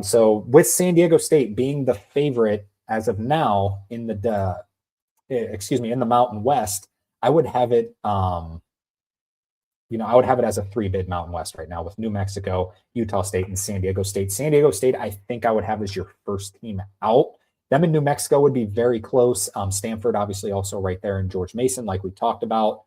[SPEAKER 1] So with San Diego State being the favorite as of now in the Mountain West, I would have it I would have it as a 3-bid Mountain West right now with New Mexico, Utah State, and San Diego State. San Diego State, I think I would have as your first team out. Them and New Mexico would be very close. Stanford, obviously, also right there, and George Mason, like we talked about.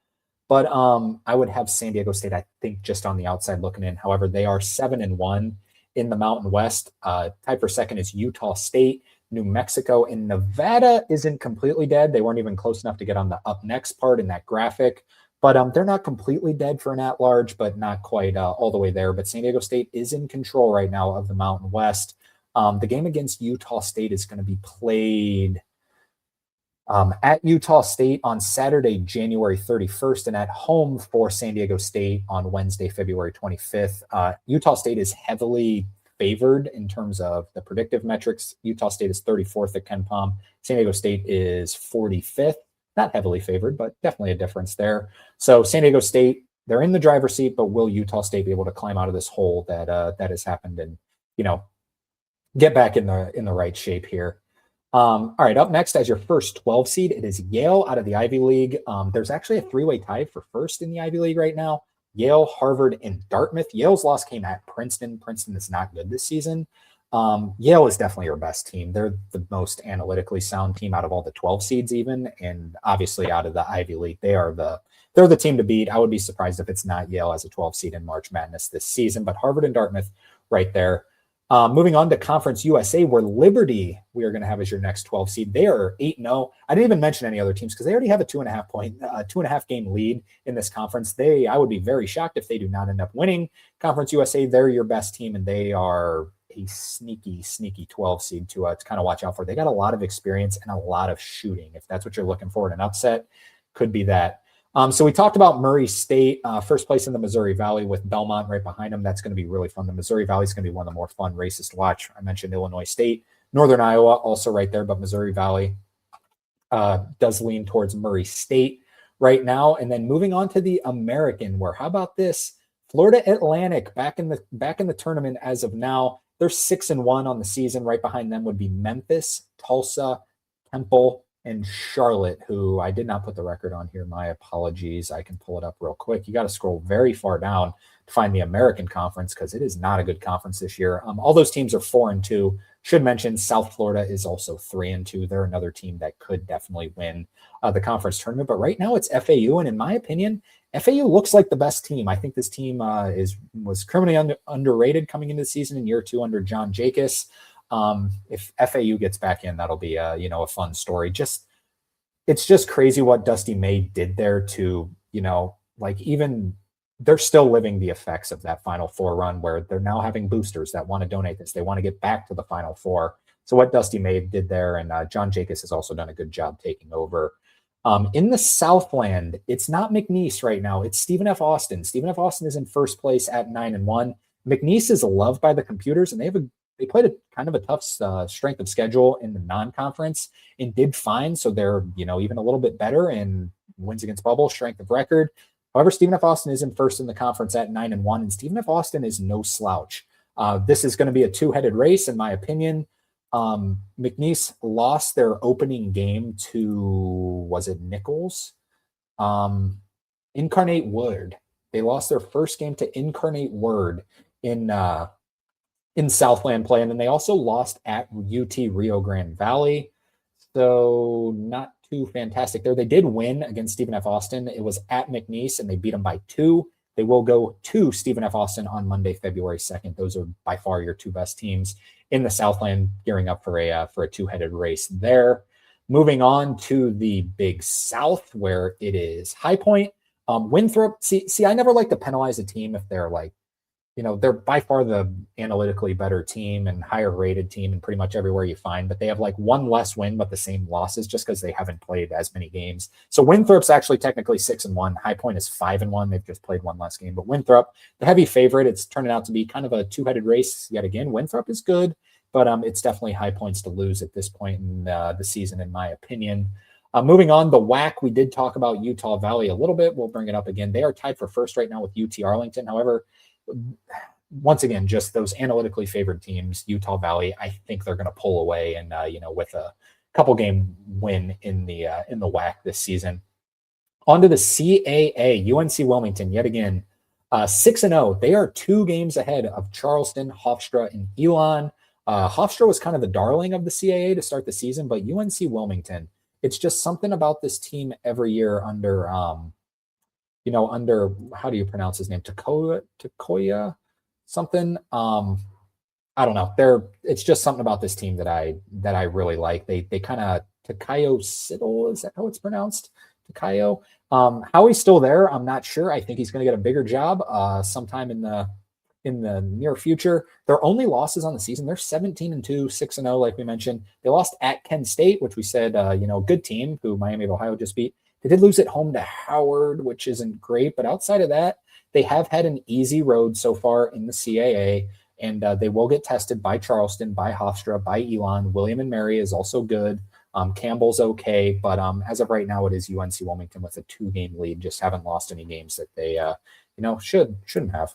[SPEAKER 1] But I would have San Diego State, I think, just on the outside looking in. However, they are 7-1 in the Mountain West. Tied for second is Utah State, New Mexico, and Nevada isn't completely dead. They weren't even close enough to get on the up next part in that graphic. But they're not completely dead for an at-large, but not quite all the way there. But San Diego State is in control right now of the Mountain West. The game against Utah State is going to be played at Utah State on Saturday, January 31st, and at home for San Diego State on Wednesday, February 25th. Utah State is heavily favored in terms of the predictive metrics. Utah State is 34th at KenPom. San Diego State is 45th. Not heavily favored, but definitely a difference there. So San Diego State, they're in the driver's seat, but will Utah State be able to climb out of this hole that has happened and get back in the right shape here? All right, up next as your first 12 seed, it is Yale out of the Ivy League. There's actually a 3-way tie for first in the Ivy League right now. Yale, Harvard, and Dartmouth. Yale's loss came at Princeton. Princeton is not good this season. Yale is definitely your best team. They're the most analytically sound team out of all the 12 seeds even, and obviously out of the Ivy League, they're the team to beat. I would be surprised if it's not Yale as a 12 seed in March Madness this season, but Harvard and Dartmouth right there. Moving on to Conference USA, where Liberty we are going to have as your next 12 seed. They are 8-0. I didn't even mention any other teams because they already have a 2.5 game lead in this conference. I would be very shocked if they do not end up winning Conference USA. They're your best team, and they are a sneaky 12 seed to kind of watch out for. They got a lot of experience and a lot of shooting. If that's what you're looking for in an upset, could be that. So we talked about Murray State, first place in the Missouri Valley with Belmont right behind them. That's going to be really fun. The Missouri Valley is going to be one of the more fun races to watch. I mentioned Illinois State, Northern Iowa also right there, but Missouri Valley does lean towards Murray State right now. And then moving on to the American, where how about this? Florida Atlantic back in the tournament as of now. They're 6-1 on the season. Right behind them would be Memphis, Tulsa, Temple, and Charlotte, who I did not put the record on here. My apologies. I can pull it up real quick. You got to scroll very far down to find the American Conference because it is not a good conference this year. All those teams are 4-2. Should mention South Florida is also 3-2. They're another team that could definitely win the conference tournament. But right now it's FAU, and in my opinion, FAU looks like the best team. I think this team was criminally underrated coming into the season in year 2 under John Jacobs. If FAU gets back in, that'll be a fun story. It's just crazy what Dusty May did there to, even they're still living the effects of that Final Four run where they're now having boosters that want to donate this. They want to get back to the Final Four. So what Dusty May did there, and John Jacobs has also done a good job taking over. In the Southland, it's not McNeese right now. It's Stephen F. Austin. Stephen F. Austin is in first place at 9-1. McNeese is loved by the computers, and they played a kind of a tough strength of schedule in the non-conference and did fine. So they're, even a little bit better in wins against bubble, strength of record. However, Stephen F. Austin is in first in the conference at 9-1, and Stephen F. Austin is no slouch. This is going to be a two-headed race, in my opinion. McNeese lost their opening game to, was it Nichols? Incarnate Word. They lost their first game to Incarnate Word in Southland play, and then they also lost at UT Rio Grande Valley. So not too fantastic there. They did win against Stephen F. Austin. It was at McNeese, and they beat them by 2. They will go to Stephen F. Austin on Monday, February 2nd. Those are by far your 2 best teams in the Southland, gearing up for a two-headed race there. Moving on to the Big South, where it is High Point, Winthrop. See, I never like to penalize a team if they're they're by far the analytically better team and higher rated team in pretty much everywhere you find, but they have 1 less win, but the same losses just because they haven't played as many games. So Winthrop's actually technically 6-1. High Point is 5-1. They've just played 1 less game, but Winthrop, the heavy favorite, it's turning out to be kind of a two-headed race yet again. Winthrop is good, but it's definitely High Point's to lose at this point in the season, in my opinion. Moving on, the WAC, we did talk about Utah Valley a little bit. We'll bring it up again. They are tied for first right now with UT Arlington. However, once again, just those analytically favored teams, Utah Valley, I think they're going to pull away and, with a couple game win in the WAC this season. On to the CAA, UNC Wilmington, yet again, 6-0. They are 2 games ahead of Charleston, Hofstra, and Elon. Hofstra was kind of the darling of the CAA to start the season, but UNC Wilmington, it's just something about this team every year under, under, how do you pronounce his name? Takoya something. I don't know. It's just something about this team that I really like. They kind of, Takayo Siddle, is that how it's pronounced? Takayo. How he's still there, I'm not sure. I think he's going to get a bigger job sometime in the near future. Their only losses on the season, they're 17-2, 6-0, like we mentioned. They lost at Kent State, which we said, good team who Miami of Ohio just beat. They did lose at home to Howard, which isn't great, but outside of that, they have had an easy road so far in the CAA, and they will get tested by Charleston, by Hofstra, by Elon. William and Mary is also good. Campbell's okay, but as of right now, it is UNC Wilmington with a 2-game lead. Just haven't lost any games that they, shouldn't have.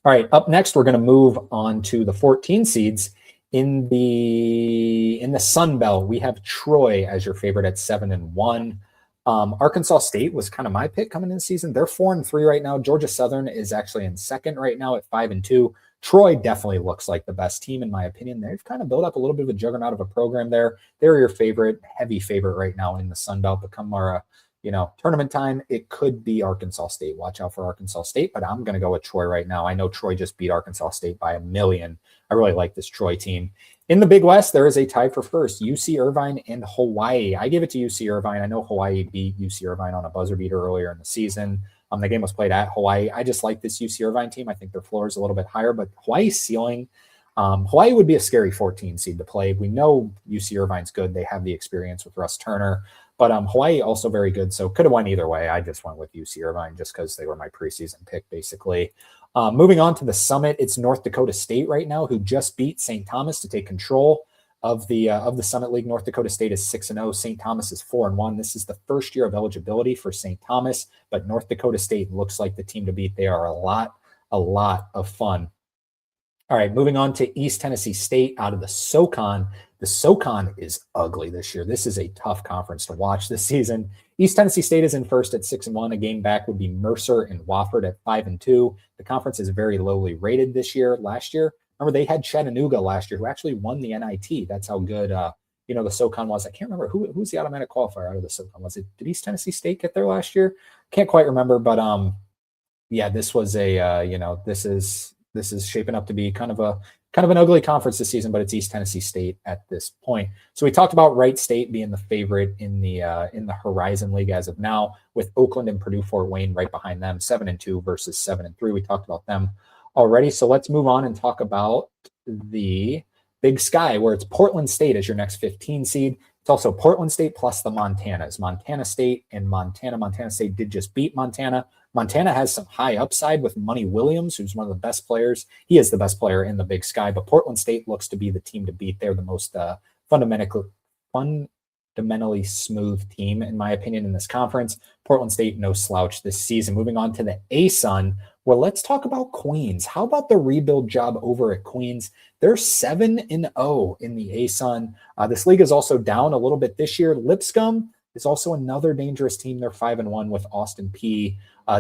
[SPEAKER 1] All right, up next, we're going to move on to the 14 seeds in the Sun Belt. We have Troy as your favorite at 7-1. Arkansas State was kind of my pick coming in the season. They're 4-3 right now. Georgia Southern is actually in second right now at 5-2. Troy definitely looks like the best team, in my opinion. They've kind of built up a little bit of a juggernaut of a program there. They're your heavy favorite right now in the Sun Belt. Become our, tournament time. It could be Arkansas State. Watch out for Arkansas State, but I'm going to go with Troy right now. I know Troy just beat Arkansas State by 1,000,000. I really like this Troy team. In the Big West, there is a tie for first, UC Irvine and Hawaii. I give it to UC Irvine. I know Hawaii beat UC Irvine on a buzzer beater earlier in the season. The game was played at Hawaii. I just like this UC Irvine team. I think their floor is a little bit higher, but Hawaii's ceiling, Hawaii would be a scary 14 seed to play. We know UC Irvine's good. They have the experience with Russ Turner, but Hawaii also very good. So could have won either way. I just went with UC Irvine just because they were my preseason pick, basically. Moving on to the Summit, it's North Dakota State right now, who just beat St. Thomas to take control of the Summit League. North Dakota State is 6-0. St. Thomas is 4-1. This is the first year of eligibility for St. Thomas, but North Dakota State looks like the team to beat. They are a lot of fun. All right, moving on to East Tennessee State out of the SoCon. The SoCon is ugly this year. This is a tough conference to watch this season. East Tennessee State is in first at 6-1. A game back would be Mercer and Wofford at 5-2. The conference is very lowly rated this year. Last year, remember, they had Chattanooga last year, who actually won the NIT. That's how good, the SoCon was. I can't remember who's the automatic qualifier out of the SoCon. Did East Tennessee State get there last year? Can't quite remember, but this was this is shaping up to be kind of an ugly conference this season, but it's East Tennessee State at this point. So we talked about Wright State being the favorite in the Horizon League as of now, with Oakland and Purdue Fort Wayne right behind them, 7-2 versus 7-3. We talked about them already. So let's move on and talk about the Big Sky, where it's Portland State as your next 15 seed. It's also Portland State plus the Montanas. Montana State and Montana. Montana State did just beat Montana. Montana has some high upside with Money Williams, who's one of the best players. He is the best player in the Big Sky, but Portland State looks to be the team to beat. They're the most fundamentally smooth team, in my opinion, in this conference. Portland State, no slouch this season. Moving on to the ASUN, well, let's talk about Queens. How about the rebuild job over at Queens? They're 7-0 in the ASUN. This league is also down a little bit this year. Lipscomb is also another dangerous team. They're 5-1 with Austin Peay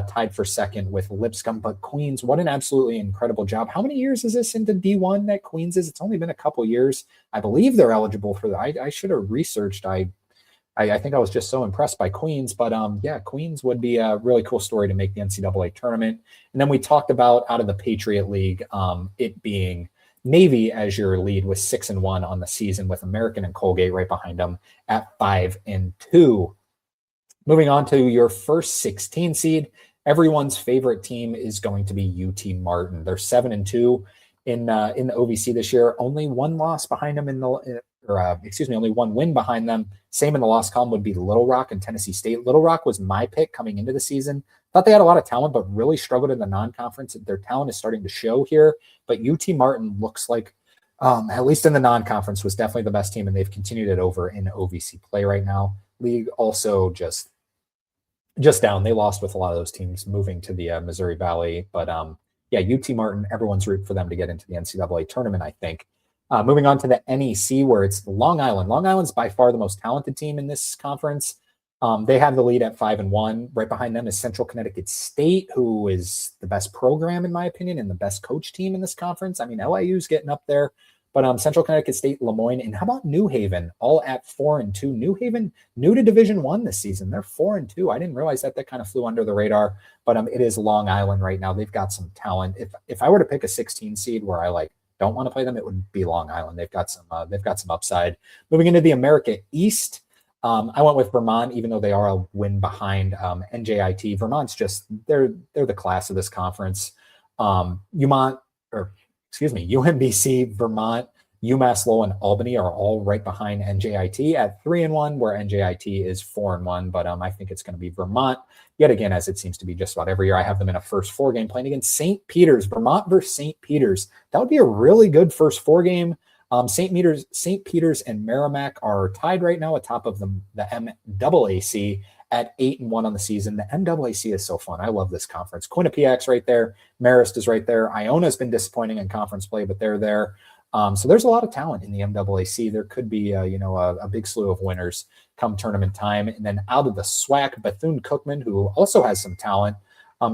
[SPEAKER 1] tied for second with Lipscomb. But Queens, what an absolutely incredible job. How many years is this into D1 that Queens is? It's only been a couple years. I believe they're eligible for that. I should have researched. I think I was just so impressed by Queens. But Queens would be a really cool story to make the NCAA tournament. And then we talked about out of the Patriot League, it being Navy as your lead with 6-1 on the season, with American and Colgate right behind them at 5-2. Moving on to your first 16 seed, everyone's favorite team is going to be UT Martin. They're 7-2 in the OVC this year. Only one loss behind them only one win behind them. Same in the loss column would be Little Rock and Tennessee State. Little Rock was my pick coming into the season. Thought they had a lot of talent, but really struggled in the non-conference. Their talent is starting to show here, but UT Martin looks like, at least in the non-conference, was definitely the best team, and they've continued it over in OVC play right now. League also just down. They lost with a lot of those teams moving to the Missouri Valley, but UT Martin, everyone's rooting for them to get into the NCAA tournament, I think. Moving on to the NEC, where it's Long Island. Long Island's by far the most talented team in this conference. They have the lead at 5-1. Right behind them is Central Connecticut State, who is the best program, in my opinion, and the best coach team in this conference. I mean, LIU's getting up there, but Central Connecticut State, Lemoyne, and how about New Haven, all at 4-2. New Haven, new to Division I this season. They're 4-2. I didn't realize that kind of flew under the radar, but it is Long Island right now. They've got some talent. If I were to pick a 16 seed where I don't want to play them, it would be Long Island. They've got some upside. Moving into the America East. I went with Vermont, even though they are a win behind NJIT. Vermont's just they're the class of this conference. UMBC, Vermont, UMass Lowell, and Albany are all right behind NJIT at 3-1, where NJIT is 4-1. But I think it's going to be Vermont yet again, as it seems to be just about every year. I have them in a first 4 game playing against St. Peter's. Vermont versus St. Peter's. That would be a really good first 4 game. St. Peter's and Merrimack are tied right now atop of the MAAC at 8-1 on the season. The MAAC is so fun. I love this conference. Quinnipiac's right there. Marist is right there. Iona's been disappointing in conference play, but they're there. So there's a lot of talent in the MAAC. There could be a big slew of winners come tournament time. And then out of the SWAC, Bethune-Cookman, who also has some talent,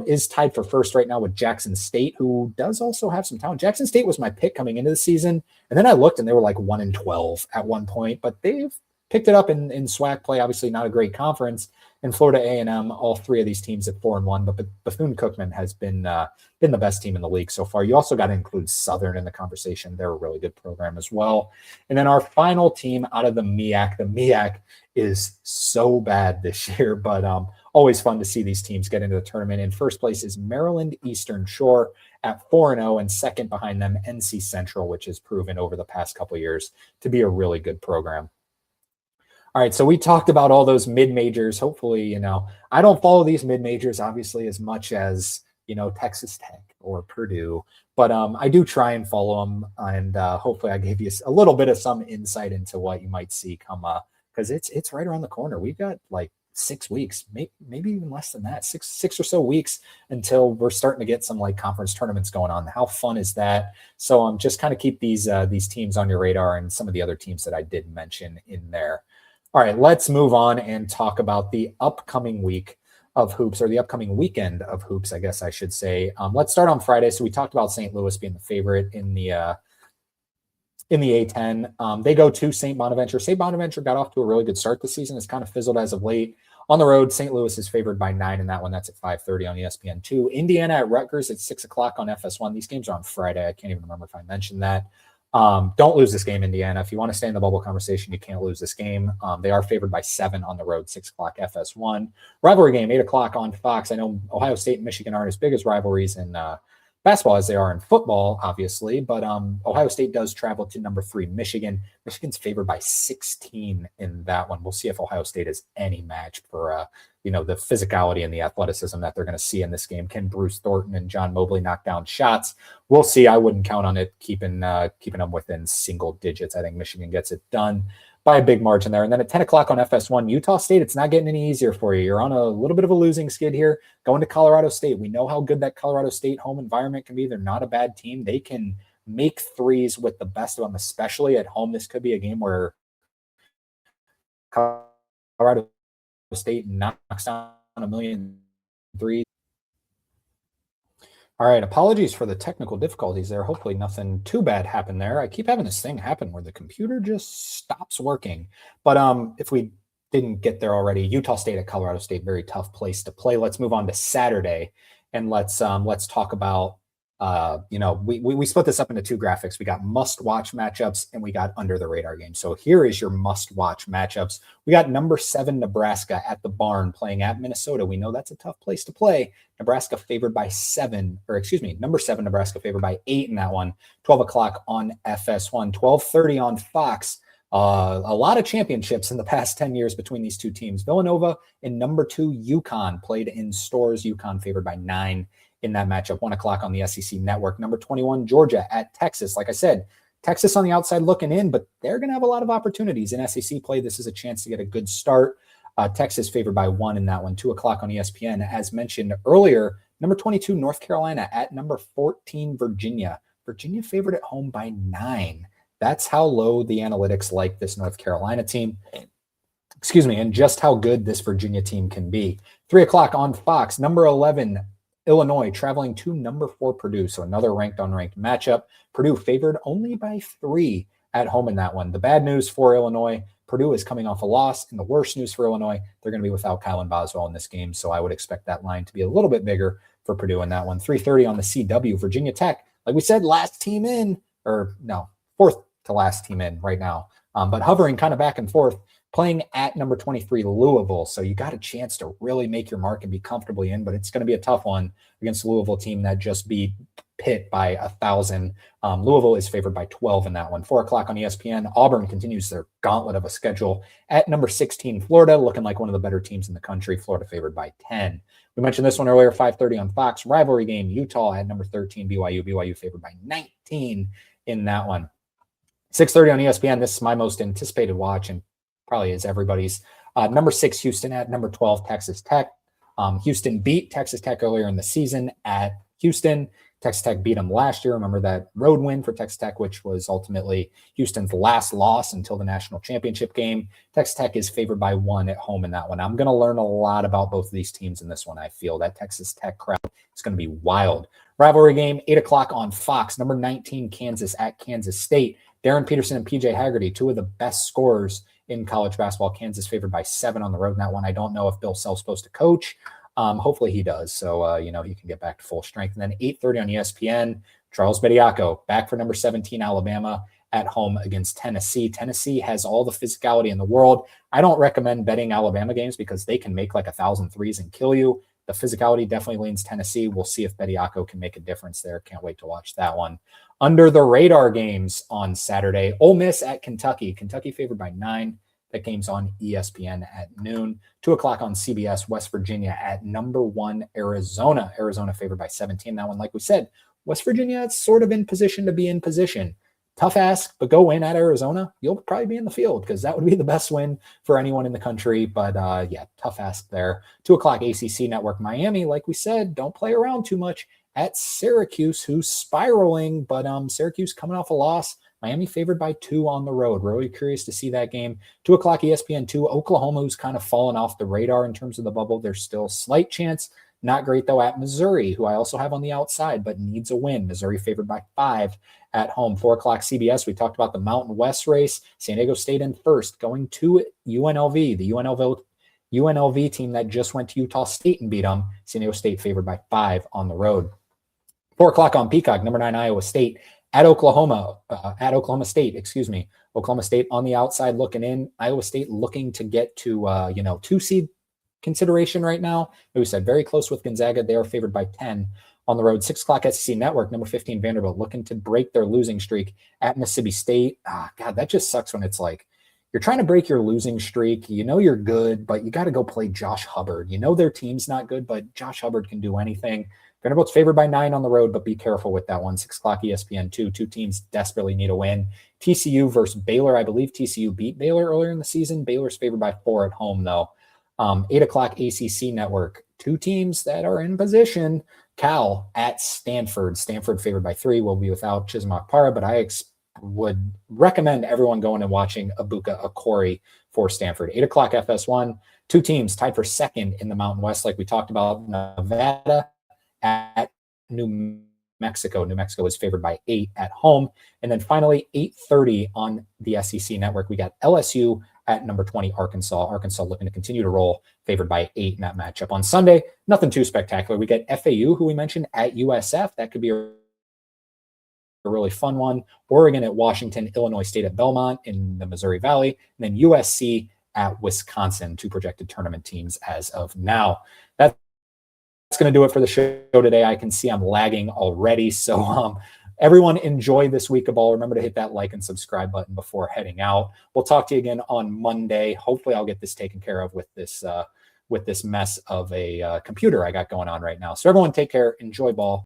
[SPEAKER 1] is tied for first right now with Jackson State, who does also have some talent. Jackson State was my pick coming into the season, and then I looked and they were like 1-12 at one point, but they've picked it up in SWAC play. Obviously, not a great conference. In Florida A&M, all 3 of these teams at 4-1, but Bethune-Cookman has been the best team in the league so far. You also got to include Southern in the conversation. They're a really good program as well. And then our final team out of the MEAC is so bad this year, but always fun to see these teams get into the tournament. In first place is Maryland Eastern Shore at 4-0, and second behind them, NC Central, which has proven over the past couple of years to be a really good program. All right, so we talked about all those mid-majors. Hopefully, I don't follow these mid-majors, obviously, as much as, Texas Tech or Purdue, but I do try and follow them, and hopefully I gave you a little bit of some insight into what you might see come up, because it's right around the corner. We've got like 6 weeks, maybe even less than that, six or so weeks until we're starting to get some like conference tournaments going on. How fun is that? So just kind of keep these teams on your radar and some of the other teams that I did mention in there. All right, let's move on and talk about the upcoming week of hoops, or the upcoming weekend of hoops, I guess I should say. Let's start on Friday. So we talked about St. Louis being the favorite in the A10. They go to St. Bonaventure. St. Bonaventure got off to a really good start this season. It's kind of fizzled as of late. On the road, St. Louis is favored by 9 in that one. That's at 5:30 on ESPN2. Indiana at Rutgers at 6 o'clock on FS1. These games are on Friday. I can't even remember if I mentioned that. Don't lose this game, Indiana. If you want to stay in the bubble conversation, you can't lose this game. They are favored by 7 on the road, 6 o'clock FS1. Rivalry game, 8 o'clock on Fox. I know Ohio State and Michigan aren't as big as rivalries in basketball as they are in football, obviously, but Ohio State does travel to number 3, Michigan. Michigan's favored by 16 in that one. We'll see if Ohio State is any match for the physicality and the athleticism that they're going to see in this game. Can Bruce Thornton and John Mobley knock down shots? We'll see. I wouldn't count on it keeping them within single digits. I think Michigan gets it done by a big margin there. And then at 10 o'clock on FS1, Utah State, it's not getting any easier for you. You're on a little bit of a losing skid here. Going to Colorado State. We know how good that Colorado State home environment can be. They're not a bad team. They can make threes with the best of them, especially at home. This could be a game where Colorado State knocks down a million threes. All right, apologies for the technical difficulties there. Hopefully nothing too bad happened there. I keep having this thing happen where the computer just stops working. But if we didn't get there already, Utah State at Colorado State, very tough place to play. Let's move on to Saturday, and let's talk about we split this up into 2 graphics. We got must-watch matchups and we got under the radar games. So here is your must-watch matchups. We got number 7 Nebraska at the Barn playing at Minnesota. We know that's a tough place to play. Nebraska favored by 7, number 7 Nebraska favored by 8 in that one. 12 o'clock on FS1, 12:30 on Fox. A lot of championships in the past 10 years between these two teams. Villanova and number 2 UConn played in Stores. UConn favored by 9 in that matchup. 1 o'clock on the SEC network. Number 21 Georgia at Texas. Like I said, Texas on the outside looking in, but they're going to have a lot of opportunities in SEC play. This is a chance to get a good start. Texas favored by 1 in that one. 2 o'clock on ESPN. As mentioned earlier, number 22 North Carolina at number 14 Virginia. Virginia favored at home by 9. That's how low the analytics like this North Carolina team. and just how good this Virginia team can be. 3:00 on Fox, number 11, Illinois traveling to number 4 Purdue. So another ranked on ranked matchup. Purdue favored only by 3 at home in that one. The bad news for Illinois, Purdue is coming off a loss, and the worst news for Illinois, they're going to be without Kylan Boswell in this game. So I would expect that line to be a little bit bigger for Purdue in that one. 3:30 on the CW, Virginia Tech. Like we said, last team in, or no, fourth to last team in right now. But hovering kind of back and forth, playing at number 23, Louisville. So you got a chance to really make your mark and be comfortably in, but it's going to be a tough one against the Louisville team that just beat Pitt by 1,000. Louisville is favored by 12 in that one. 4:00 on ESPN. Auburn continues their gauntlet of a schedule at number 16, Florida, looking like one of the better teams in the country. Florida favored by 10. We mentioned this one earlier, 5:30 on Fox. Rivalry game, Utah at number 13, BYU. BYU favored by 19 in that one. 6:30 on ESPN. This is my most anticipated watch and probably is everybody's. Number 6, Houston at number 12, Texas Tech. Houston beat Texas Tech earlier in the season at Houston. Texas Tech beat them last year. Remember that road win for Texas Tech, which was ultimately Houston's last loss until the national championship game. Texas Tech is favored by 1 at home in that one. I'm going to learn a lot about both of these teams in this one. I feel that Texas Tech crowd is going to be wild. Rivalry game, 8:00 on Fox. Number 19, Kansas at Kansas State. Darren Peterson and PJ Haggerty, 2 of the best scorers in college basketball. Kansas favored by 7 on the road in that one. I don't know if Bill Self's supposed to coach. Hopefully he does. So, he can get back to full strength. And then 8:30 on ESPN, Charles Bediako back for number 17, Alabama at home against Tennessee. Tennessee has all the physicality in the world. I don't recommend betting Alabama games because they can make like 1,000 threes and kill you. The physicality definitely leans Tennessee. We'll see if Bediako can make a difference there. Can't wait to watch that one. Under the radar games on Saturday, Ole Miss at Kentucky. Kentucky favored by 9. That game's on ESPN at noon. 2:00 on CBS, West Virginia at number 1, Arizona. Arizona favored by 17. That one, like we said, West Virginia is sort of in position to be in position. Tough ask, but go in at Arizona. You'll probably be in the field because that would be the best win for anyone in the country. But tough ask there. 2:00 ACC Network, Miami. Like we said, don't play around too much at Syracuse, who's spiraling. But Syracuse coming off a loss. Miami favored by 2 on the road. Really curious to see that game. 2:00 ESPN2. Oklahoma, who's kind of fallen off the radar in terms of the bubble. There's still slight chance. Not great, though, at Missouri, who I also have on the outside, but needs a win. Missouri favored by 5 at home. 4:00 CBS. We talked about the Mountain West race. San Diego State in first, going to UNLV. The UNLV team that just went to Utah State and beat them. San Diego State favored by 5 on the road. 4:00 on Peacock. Number 9, Iowa State at Oklahoma State, Oklahoma State on the outside looking in. Iowa State looking to get to 2 seed consideration right now. We said very close with Gonzaga. They are favored by 10 on the road. 6:00 SEC Network, number 15 Vanderbilt looking to break their losing streak at Mississippi State. God, that just sucks when it's like you're trying to break your losing streak. You know you're good, but you got to go play Josh Hubbard. You know their team's not good, but Josh Hubbard can do anything. Vanderbilt's favored by 9 on the road, but be careful with that one. 6:00 ESPN2. 2 teams desperately need a win. TCU versus Baylor. I believe TCU beat Baylor earlier in the season. Baylor's favored by 4 at home, though. 8:00 ACC Network. 2 teams that are in position. Cal at Stanford. Stanford favored by 3. Will be without Chisholm Para, but I would recommend everyone going and watching Ibuka Okori for Stanford. 8:00 FS1. 2 teams tied for second in the Mountain West, like we talked about. Nevada at New Mexico. New Mexico is favored by 8 at home. And then finally, 8:30 on the SEC Network, we got LSU at number 20, Arkansas. Arkansas looking to continue to roll, favored by 8 in that matchup. On Sunday, nothing too spectacular. We get FAU, who we mentioned, at USF. That could be a really fun one. Oregon at Washington, Illinois State at Belmont in the Missouri Valley, and then USC at Wisconsin, 2 projected tournament teams as of now. That's going to do it for the show today. I can see I'm lagging already. So everyone enjoy this week of ball. Remember to hit that like and subscribe button before heading out. We'll talk to you again on Monday. Hopefully I'll get this taken care of with this mess of a computer I got going on right now. So everyone take care. Enjoy ball.